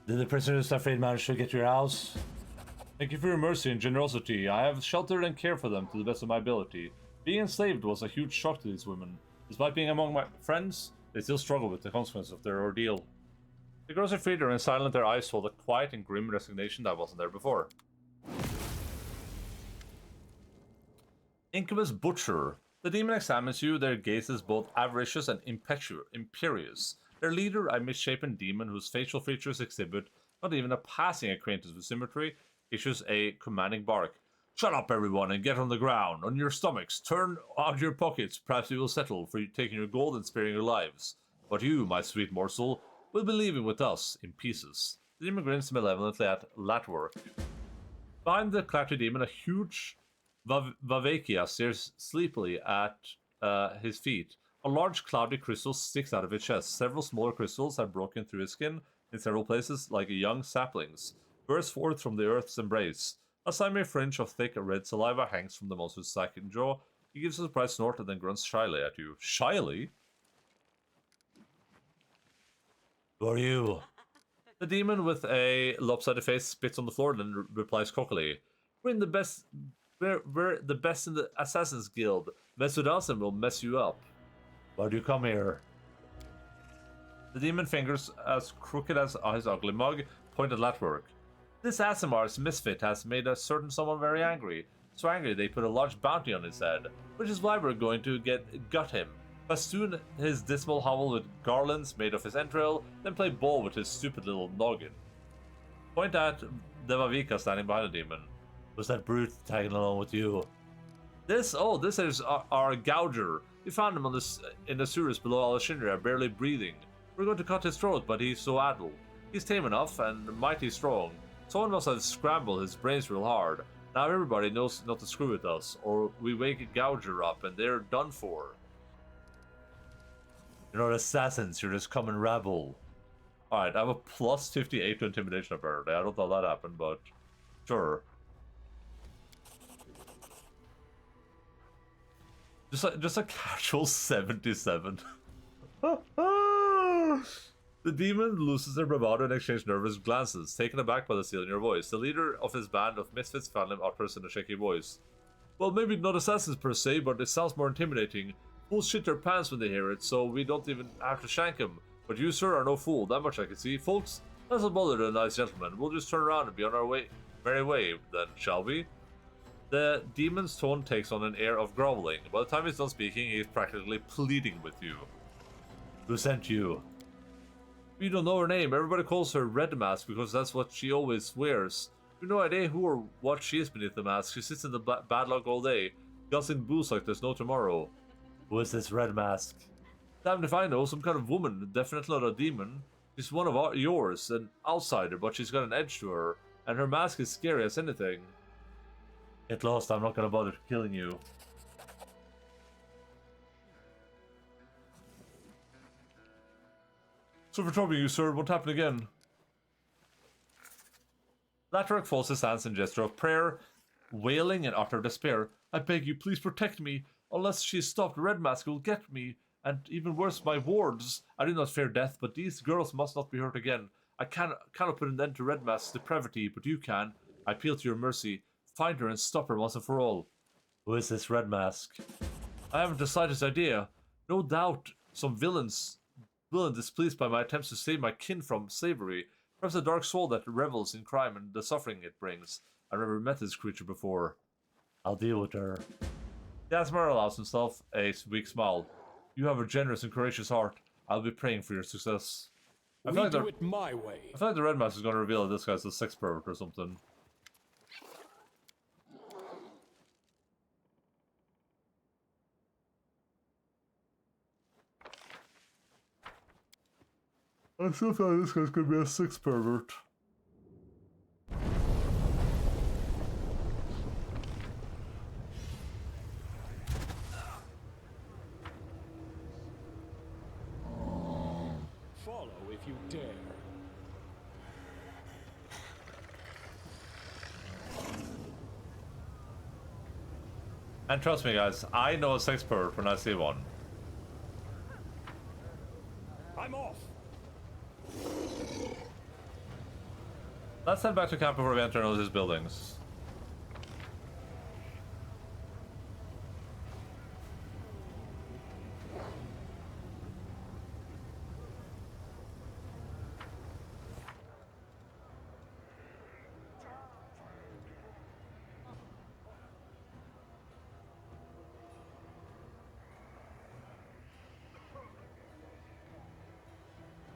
A: Did the prisoner Safraid manage to get to your house? Thank you for your mercy and generosity. I have sheltered and cared for them to the best of my ability. Being enslaved was a huge shock to these women. Despite being among my friends, they still struggle with the consequences of their ordeal. The girls are freed and silent, their eyes hold a quiet and grim resignation that wasn't there before. Incubus Butcher. The demon examines you, their gaze is both avaricious and imperious. Their leader, a misshapen demon whose facial features exhibit not even a passing acquaintance with symmetry, issues a commanding bark. Shut up, everyone, and get on the ground. On your stomachs, turn out your pockets. Perhaps we will settle for you taking your gold and sparing your lives. But you, my sweet morsel, will be leaving with us in pieces. The demon grins malevolently at Latwork. Behind the Clatty demon, a huge Vavekia stares sleepily at his feet. A large cloudy crystal sticks out of its chest. Several smaller crystals have broken through his skin in several places, like young saplings, burst forth from the earth's embrace. A slimy fringe of thick red saliva hangs from the monster's second jaw. He gives a surprised snort and then grunts shyly at you. Shyly? Who are you? The demon with a lopsided face spits on the floor and then replies cockily. We're the best in the Assassin's Guild. Mess with us and we'll mess you up. Why do you come here? The demon fingers, as crooked as his ugly mug, point at Latwork. This Asimar's misfit has made a certain someone very angry. So angry they put a large bounty on his head, which is why we're going to gut him. Festoon his dismal hovel with garlands made of his entrail, then play ball with his stupid little noggin. Point at Devavika standing behind the demon. Was that brute tagging along with you? This is our gouger. We found him in the sewers below Alessandria, barely breathing. We're going to cut his throat, but he's so adult. He's tame enough and mighty strong. Someone must have scrambled his brains real hard. Now everybody knows not to screw with us, or we wake a gouger up and they're done for. You're not assassins, you're just common rabble. Alright, I have a plus 58 to intimidation apparently. I don't know how that happened, but sure. Just a casual 77. The demon loses their bravado and exchanges nervous glances, taken aback by the seal in your voice. The leader of his band of misfits found him utters in a shaky voice. Well, maybe not assassins per se, but it sounds more intimidating. Fools shit their pants when they hear it, so we don't even have to shank him. But you, sir, are no fool, that much I can see. Folks, Let's not bother the nice gentleman. We'll just turn around and be on our merry way, then, shall we? The demon's tone takes on an air of groveling. By the time he's done speaking, he's practically pleading with you. Who sent you? We don't know her name. Everybody calls her Red Mask because that's what she always wears. We have no idea who or what she is beneath the mask. She sits in the bad luck all day, guzzling booze like there's no tomorrow. Who is this Red Mask? Damned if I know. Some kind of woman. Definitely not a demon. She's one of yours, an outsider, but she's got an edge to her, and her mask is scary as anything. Get lost. I'm not gonna bother killing you. So for troubling you, sir, what happened again? Latrak falls his hands in gesture of prayer, wailing in utter despair. I beg you, please protect me. Unless she is stopped, Red Mask will get me. And even worse, my wards. I do not fear death, but these girls must not be hurt again. I cannot put an end to Red Mask's depravity, but you can. I appeal to your mercy. Find her and stop her once and for all. Who is this Red Mask? I haven't the slightest idea. No doubt some villain displeased by my attempts to save my kin from slavery. Perhaps a dark soul that revels in crime and the suffering it brings. I've never met this creature before. I'll deal with her. Yasmar allows himself a weak smile. You have a generous and courageous heart. I'll be praying for your success.
B: We do it my way.
A: I feel like the Red Mask is going to reveal that this guy's a sex pervert or something. I still feel like this guy's going to be a sex pervert.
B: Follow if you dare.
A: And trust me, guys, I know a sex pervert when I see one.
B: I'm off.
A: Let's head back to camp before we enter those buildings.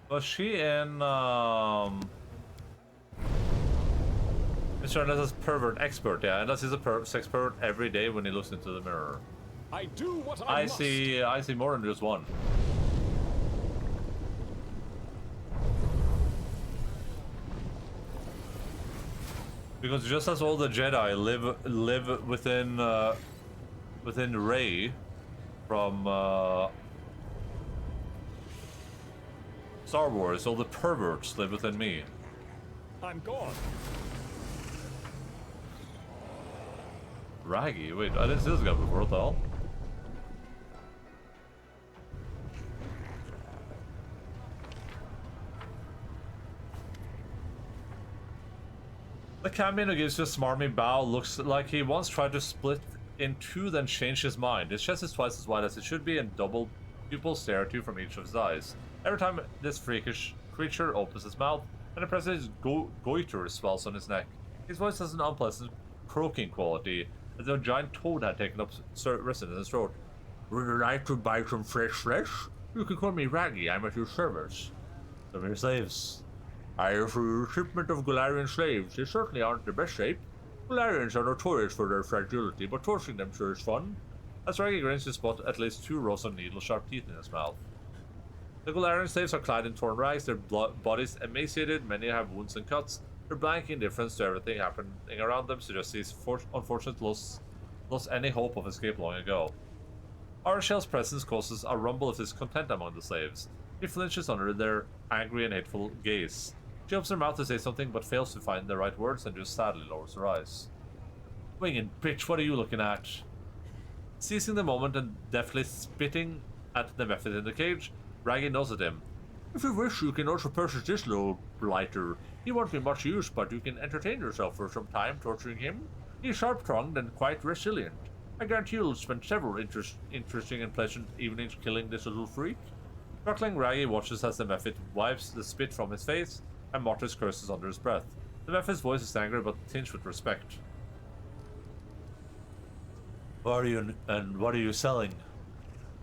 A: Was she in, Mr. Unless is pervert expert, yeah, unless he's a sex pervert every day when he looks into the mirror.
B: I do what I must.
A: I see more than just one. Because just as all the Jedi live within Rey from Star Wars, all the perverts live within me.
B: I'm gone.
A: Raggy? Wait, I didn't see this guy before, what the hell? The campaign who gives you a smarmy bow looks like he once tried to split in two, then changed his mind. His chest is twice as wide as it should be, and double pupils stare at you from each of his eyes. Every time this freakish creature opens his mouth, an impressive goiter swells on his neck. His voice has an unpleasant croaking quality, as though a giant toad had taken up residence in his throat. Would you like to buy some fresh flesh? You can call me Raggy, I'm at your service. Some of your slaves. I offer a shipment of Galarian slaves. They certainly aren't the best shape. Galarians are notorious for their fragility, but torturing them sure is fun. As Raggy grins, you spot at least 2 rows of needle-sharp teeth in his mouth. The Galarian slaves are clad in torn rags, their bodies emaciated, many have wounds and cuts. Their blank indifference to everything happening around them suggests these unfortunate lost any hope of escape long ago. Arashel's presence causes a rumble of discontent among the slaves. He flinches under their angry and hateful gaze. She opens her mouth to say something but fails to find the right words and just sadly lowers her eyes. Winged bitch, what are you looking at? Seizing the moment and deftly spitting at the method in the cage, Raggy nods at him. If you wish, you can also purchase this little blighter. He won't be much use, but you can entertain yourself for some time torturing him. He's sharp-tongued and quite resilient. I guarantee you'll spend several interesting and pleasant evenings killing this little freak. Chuckling, Raggy watches as the method wipes the spit from his face and mutters curses under his breath. The Memphis voice is angry but tinged with respect. What are you and what are you selling?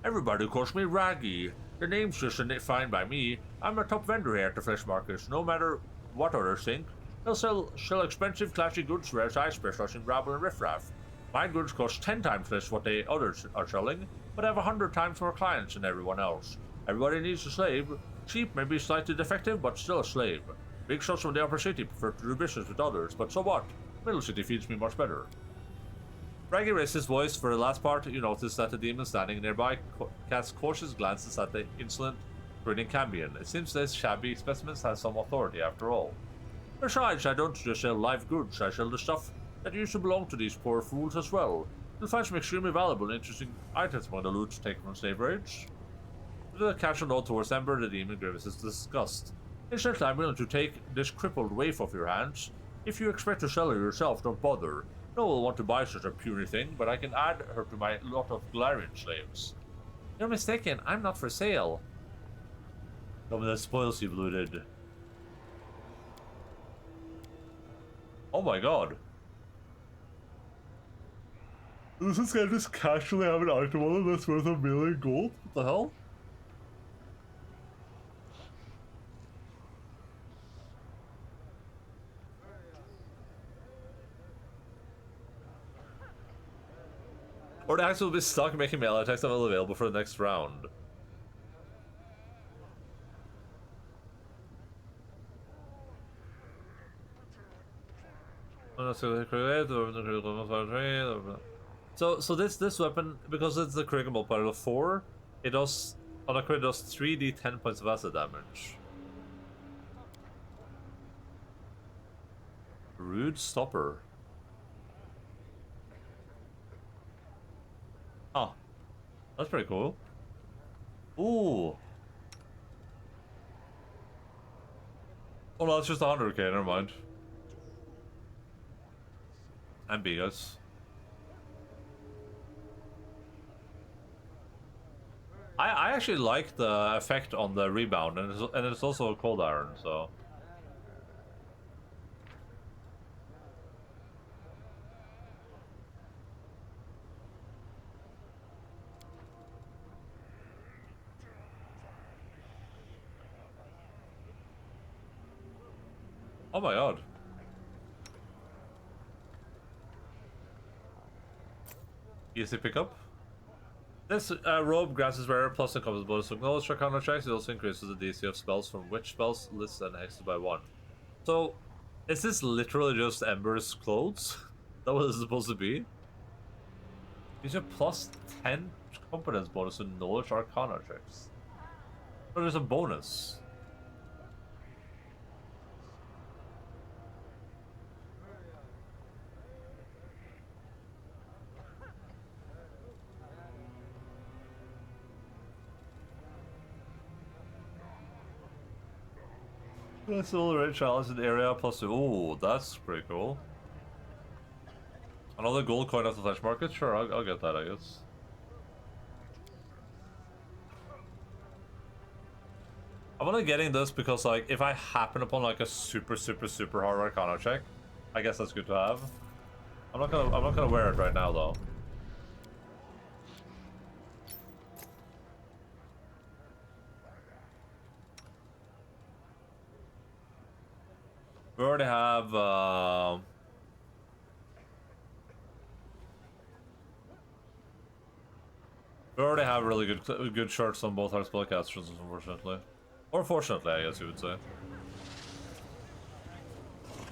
A: Everybody calls me Raggy. The name's just fine by me. I'm a top vendor here at the flesh markets, no matter what others think. They'll sell expensive, classy goods, whereas I specialize in rabble and riffraff. My goods cost 10 times less what they others are selling, but I have 100 times more clients than everyone else. Everybody needs a slave. Cheap may be slightly defective, but still a slave. Big shots from the upper city prefer to do business with others, but so what? Middle city feeds me much better. Raggy raised his voice. For the last part, you notice that the demon standing nearby casts cautious glances at the insolent, grinning Cambion. It seems these shabby specimens have some authority after all. Besides, I don't just sell live goods, I sell the stuff that used to belong to these poor fools as well. You'll find some extremely valuable and interesting items among the loot taken from slave raids. With a casual nod towards Ember, the demon grimaces disgust. Instantly, I'm willing to take this crippled waif off your hands. If you expect to sell her yourself, don't bother. No one will want to buy such a puny thing, but I can add her to my lot of Galarian slaves. You're mistaken, I'm not for sale. Tell me that spoils you've looted. Oh my god. Does this guy just casually have an item on him that's worth $1 million gold? What the hell? Or the axe will be stuck making melee attacks available for the next round. So this weapon, because it's the critical multiplier of 4, it does on a crit it does 3d10 points of acid damage. Rude stopper. Oh, that's pretty cool. Ooh. Oh no, it's just 100k, never mind. Ambiguous. I actually like the effect on the rebound, and it's also a cold iron, so. Oh my god. Easy pickup. This robe grants its wearer plus and comes bonus of knowledge arcana checks. It also increases the DC of spells from which spells lists and hexes by 1. So, is this literally just Ember's clothes? Is that what it's supposed to be? Gives you plus 10 competence bonus in knowledge arcana checks. But there's a bonus. That's all the right challenge in the area plus. Oh, that's pretty cool. Another gold coin off the flesh market? Sure, I'll get that, I guess. I'm only getting this because, like, if I happen upon like a super hard arcana check, I guess that's good to have. I'm not gonna wear it right now though. We already have really good shirts on both our spellcasters, unfortunately. Or fortunately, I guess you would say.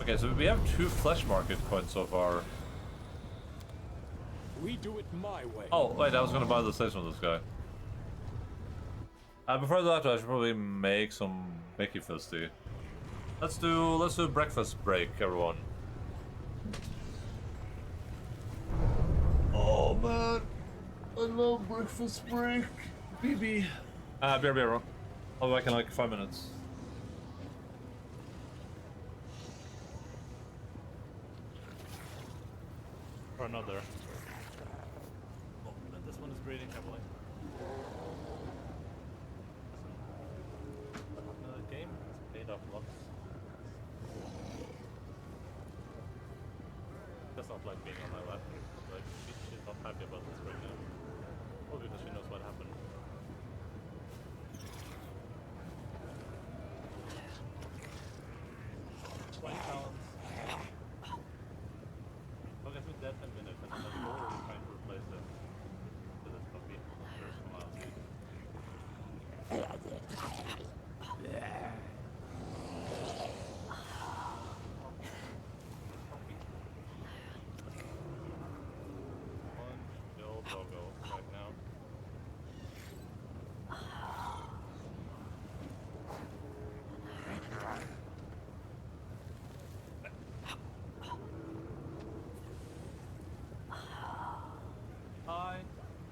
A: Okay, so we have 2 flesh market coins so far.
B: We do it my way.
A: Oh, wait, I was gonna buy the slaves from this guy. Before that, I should probably make some Mickey Fisty. Let's do breakfast break, everyone. Oh man, I love breakfast break. BB. BR. I'll be back in like 5 minutes.
F: Or another. Oh, and this one is breathing heavily. Game is paid off lots. does not like being on my lap. Like, she's not happy about this right now. Or because she knows what happened. 20 pounds. I'll get me dead in a minute, and then I'm already trying to replace it with this puppy. There's some miles, dude. One chill doggo right now. I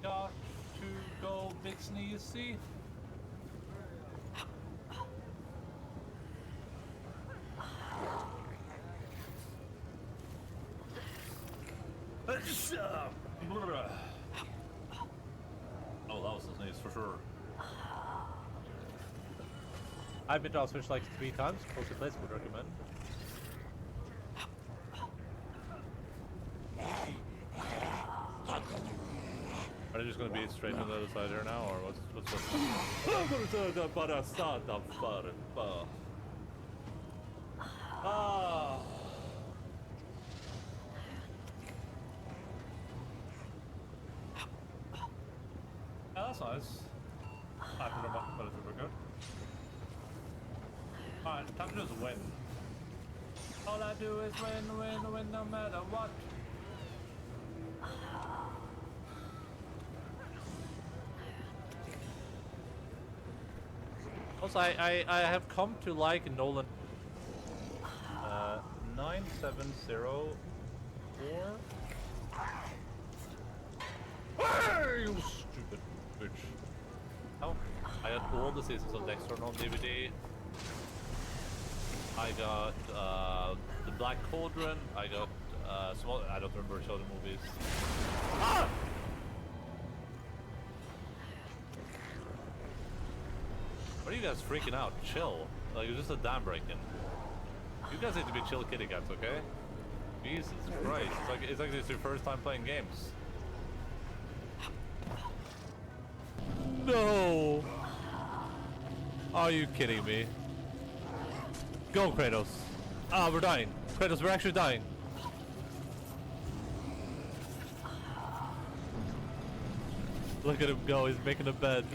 F: got to go big sneeze, see?
A: Oh, that was a sneeze for sure.
F: I've been to Switch like 3 times. Close to place would recommend. Are they just gonna be straight on the other side here now, or what's Ah.
A: Yeah, that's nice. I can remember, but it's super good. Alright, time to just win. All I do is win no matter what.
F: Also, I have come to like Nolan. 9704. Hey, you stupid bitch! Oh, I got all the seasons of Dexter on DVD. I got the Black Cauldron. I got small. I don't remember which other movies. Ah! What are you guys freaking out? Chill. Like, it's just a dam break-in. You guys need to be chill kitty cats, okay? Jesus Christ. It's like it's your first time playing games. No! Are you kidding me? Go, Kratos. Ah, we're dying. Kratos, we're actually dying. Look at him go, he's making a bed.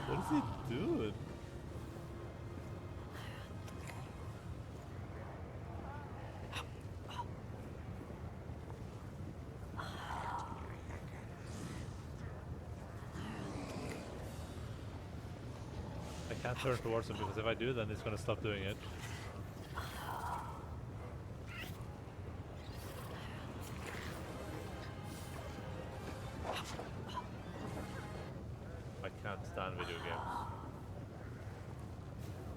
F: What is he doing? I can't turn towards him because if I do, then he's gonna stop doing it. I can't stand video games.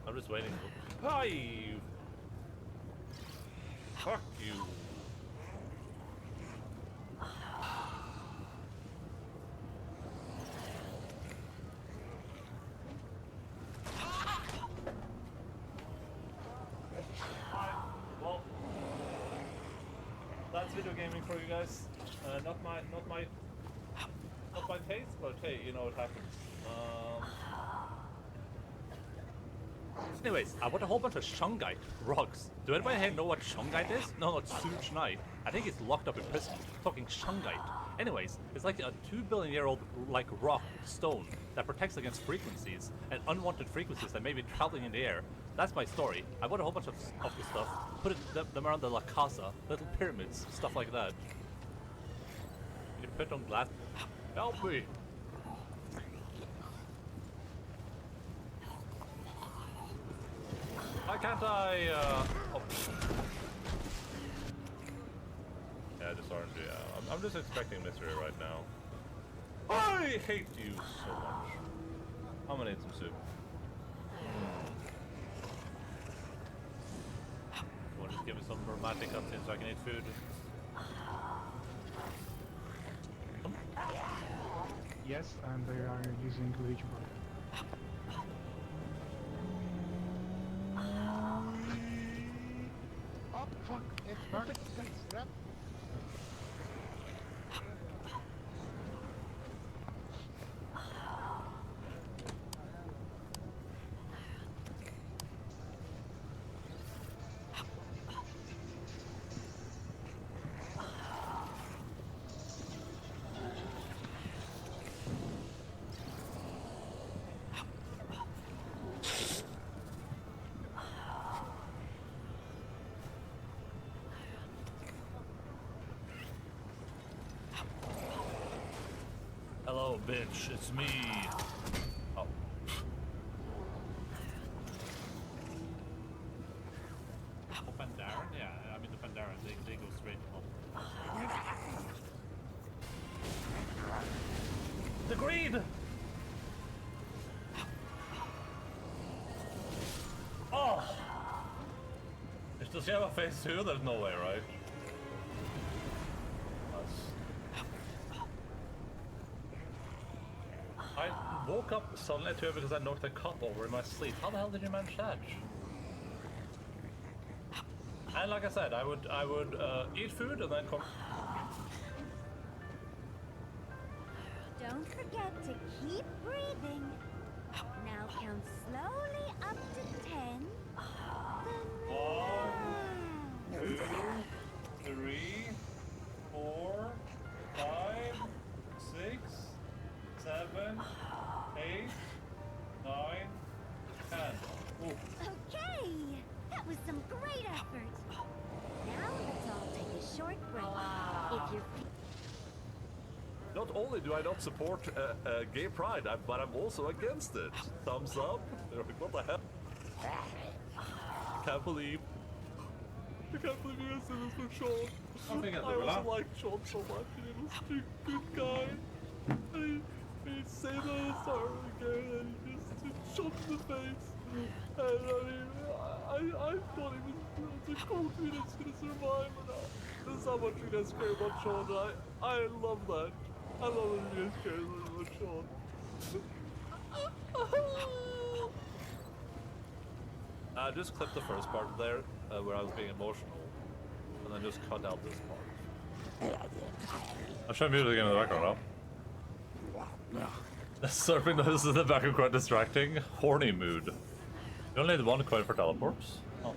F: I'm just waiting for. Hi! Fuck you! Well, that's video gaming for you guys. Not my taste, but hey, you know what happens. Anyways, I bought a whole bunch of shungite rocks. Do anybody here know what shungite is? No, not Suge Knight. I think it's locked up in prison. Talking shungite. Anyways, it's like a 2 billion year old like rock stone that protects against frequencies and unwanted frequencies that may be traveling in the air. That's my story. I bought a whole bunch of the stuff, put them around the La Casa, little pyramids, stuff like that. You put on glass. Help me! Why can't I, oh.
A: Yeah, just RNG. Yeah. I'm just expecting mystery right now. I hate you so much. I'm gonna eat some soup.
F: Want to just give me some romantic cutscenes so I can eat food?
H: Yes, and they are using Leech Boy. Oh fuck! It burnt. Crap.
F: Hello, bitch. It's me. Oh. Oh, Pandaren? Yeah, I mean the Pandaren, they go straight up. The greed! Oh! Does she have a face too? There's no way, right? I woke up suddenly to it because I knocked a cup over in my sleep. How the hell did you manage that? And like I said, I would eat food and then come.
C: Don't forget to keep breathing. Now count slowly up to 10. Then
A: 1, 2, 3, 4, 5, 6, 7, 8, 9, 10. Ooh.
C: Okay, that was some great effort. Now let's all take a short break. If you're
F: Not only do I not support gay pride, but I'm also against it. Thumbs up. What the hell? Can't believe. I can't believe you guys did this for Sean. I also like Sean so much. He was a good guy. And he'd say that at the start of the game, and he just shot in the face. And I mean, I thought he was a cool kid that's gonna survive. And this is how much you guys care about Sean. I love that. I love that you guys care about Sean. Just clip the first part there, where I was being emotional, and then just cut out this part.
A: I'll show music again in the background now. Surfing noises in the background quite distracting. Horny mood. You only need one coin for teleports? Oh.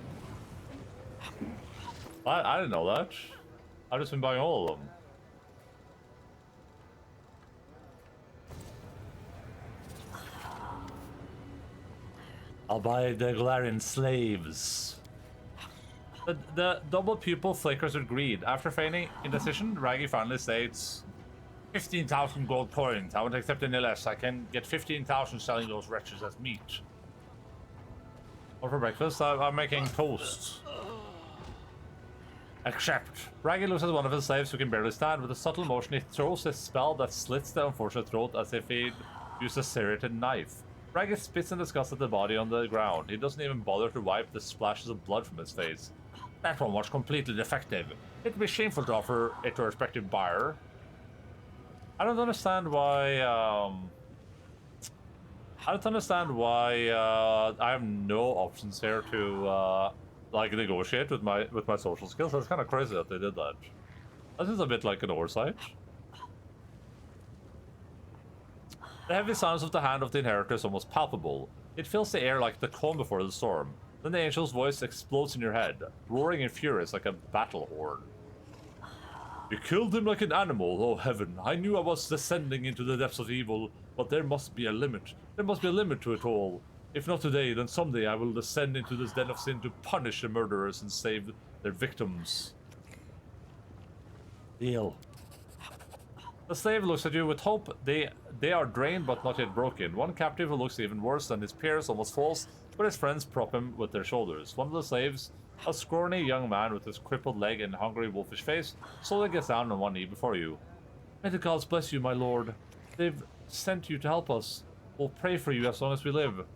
A: I didn't know that. I've just been buying all of them. I'll buy the Galarian slaves. The double pupil flickers with greed. After feigning indecision, Raggy finally states, 15,000 gold coins. I won't accept any less. I can get 15,000 selling those wretches as meat. Or for breakfast, I'm making toast. Accept. Raggy looks at one of his slaves who can barely stand. With a subtle motion, he throws his spell that slits the unfortunate throat as if he'd used a serrated knife. Raggy spits in disgust at the body on the ground. He doesn't even bother to wipe the splashes of blood from his face. That one was completely defective. It'd be shameful to offer it to a respective buyer. I don't understand why, I have no options here to, like, negotiate with my social skills. That's kind of crazy that they did that. This is a bit like an oversight. The heavy sounds of the hand of the inheritor is almost palpable. It fills the air like the calm before the storm. Then the angel's voice explodes in your head, roaring and furious like a battle horn. You killed him like an animal, oh heaven. I knew I was descending into the depths of evil, but there must be a limit. There must be a limit to it all. If not today, then someday I will descend into this den of sin to punish the murderers and save their victims. Deal. The slave looks at you with hope. They are drained but not yet broken. One captive who looks even worse than his peers almost falls, but his friends prop him with their shoulders. One of the slaves, a scrawny young man with his crippled leg and hungry wolfish face, slowly gets down on one knee before you. May the gods bless you, my lord. They've sent you to help us. We'll pray for you as long as we live.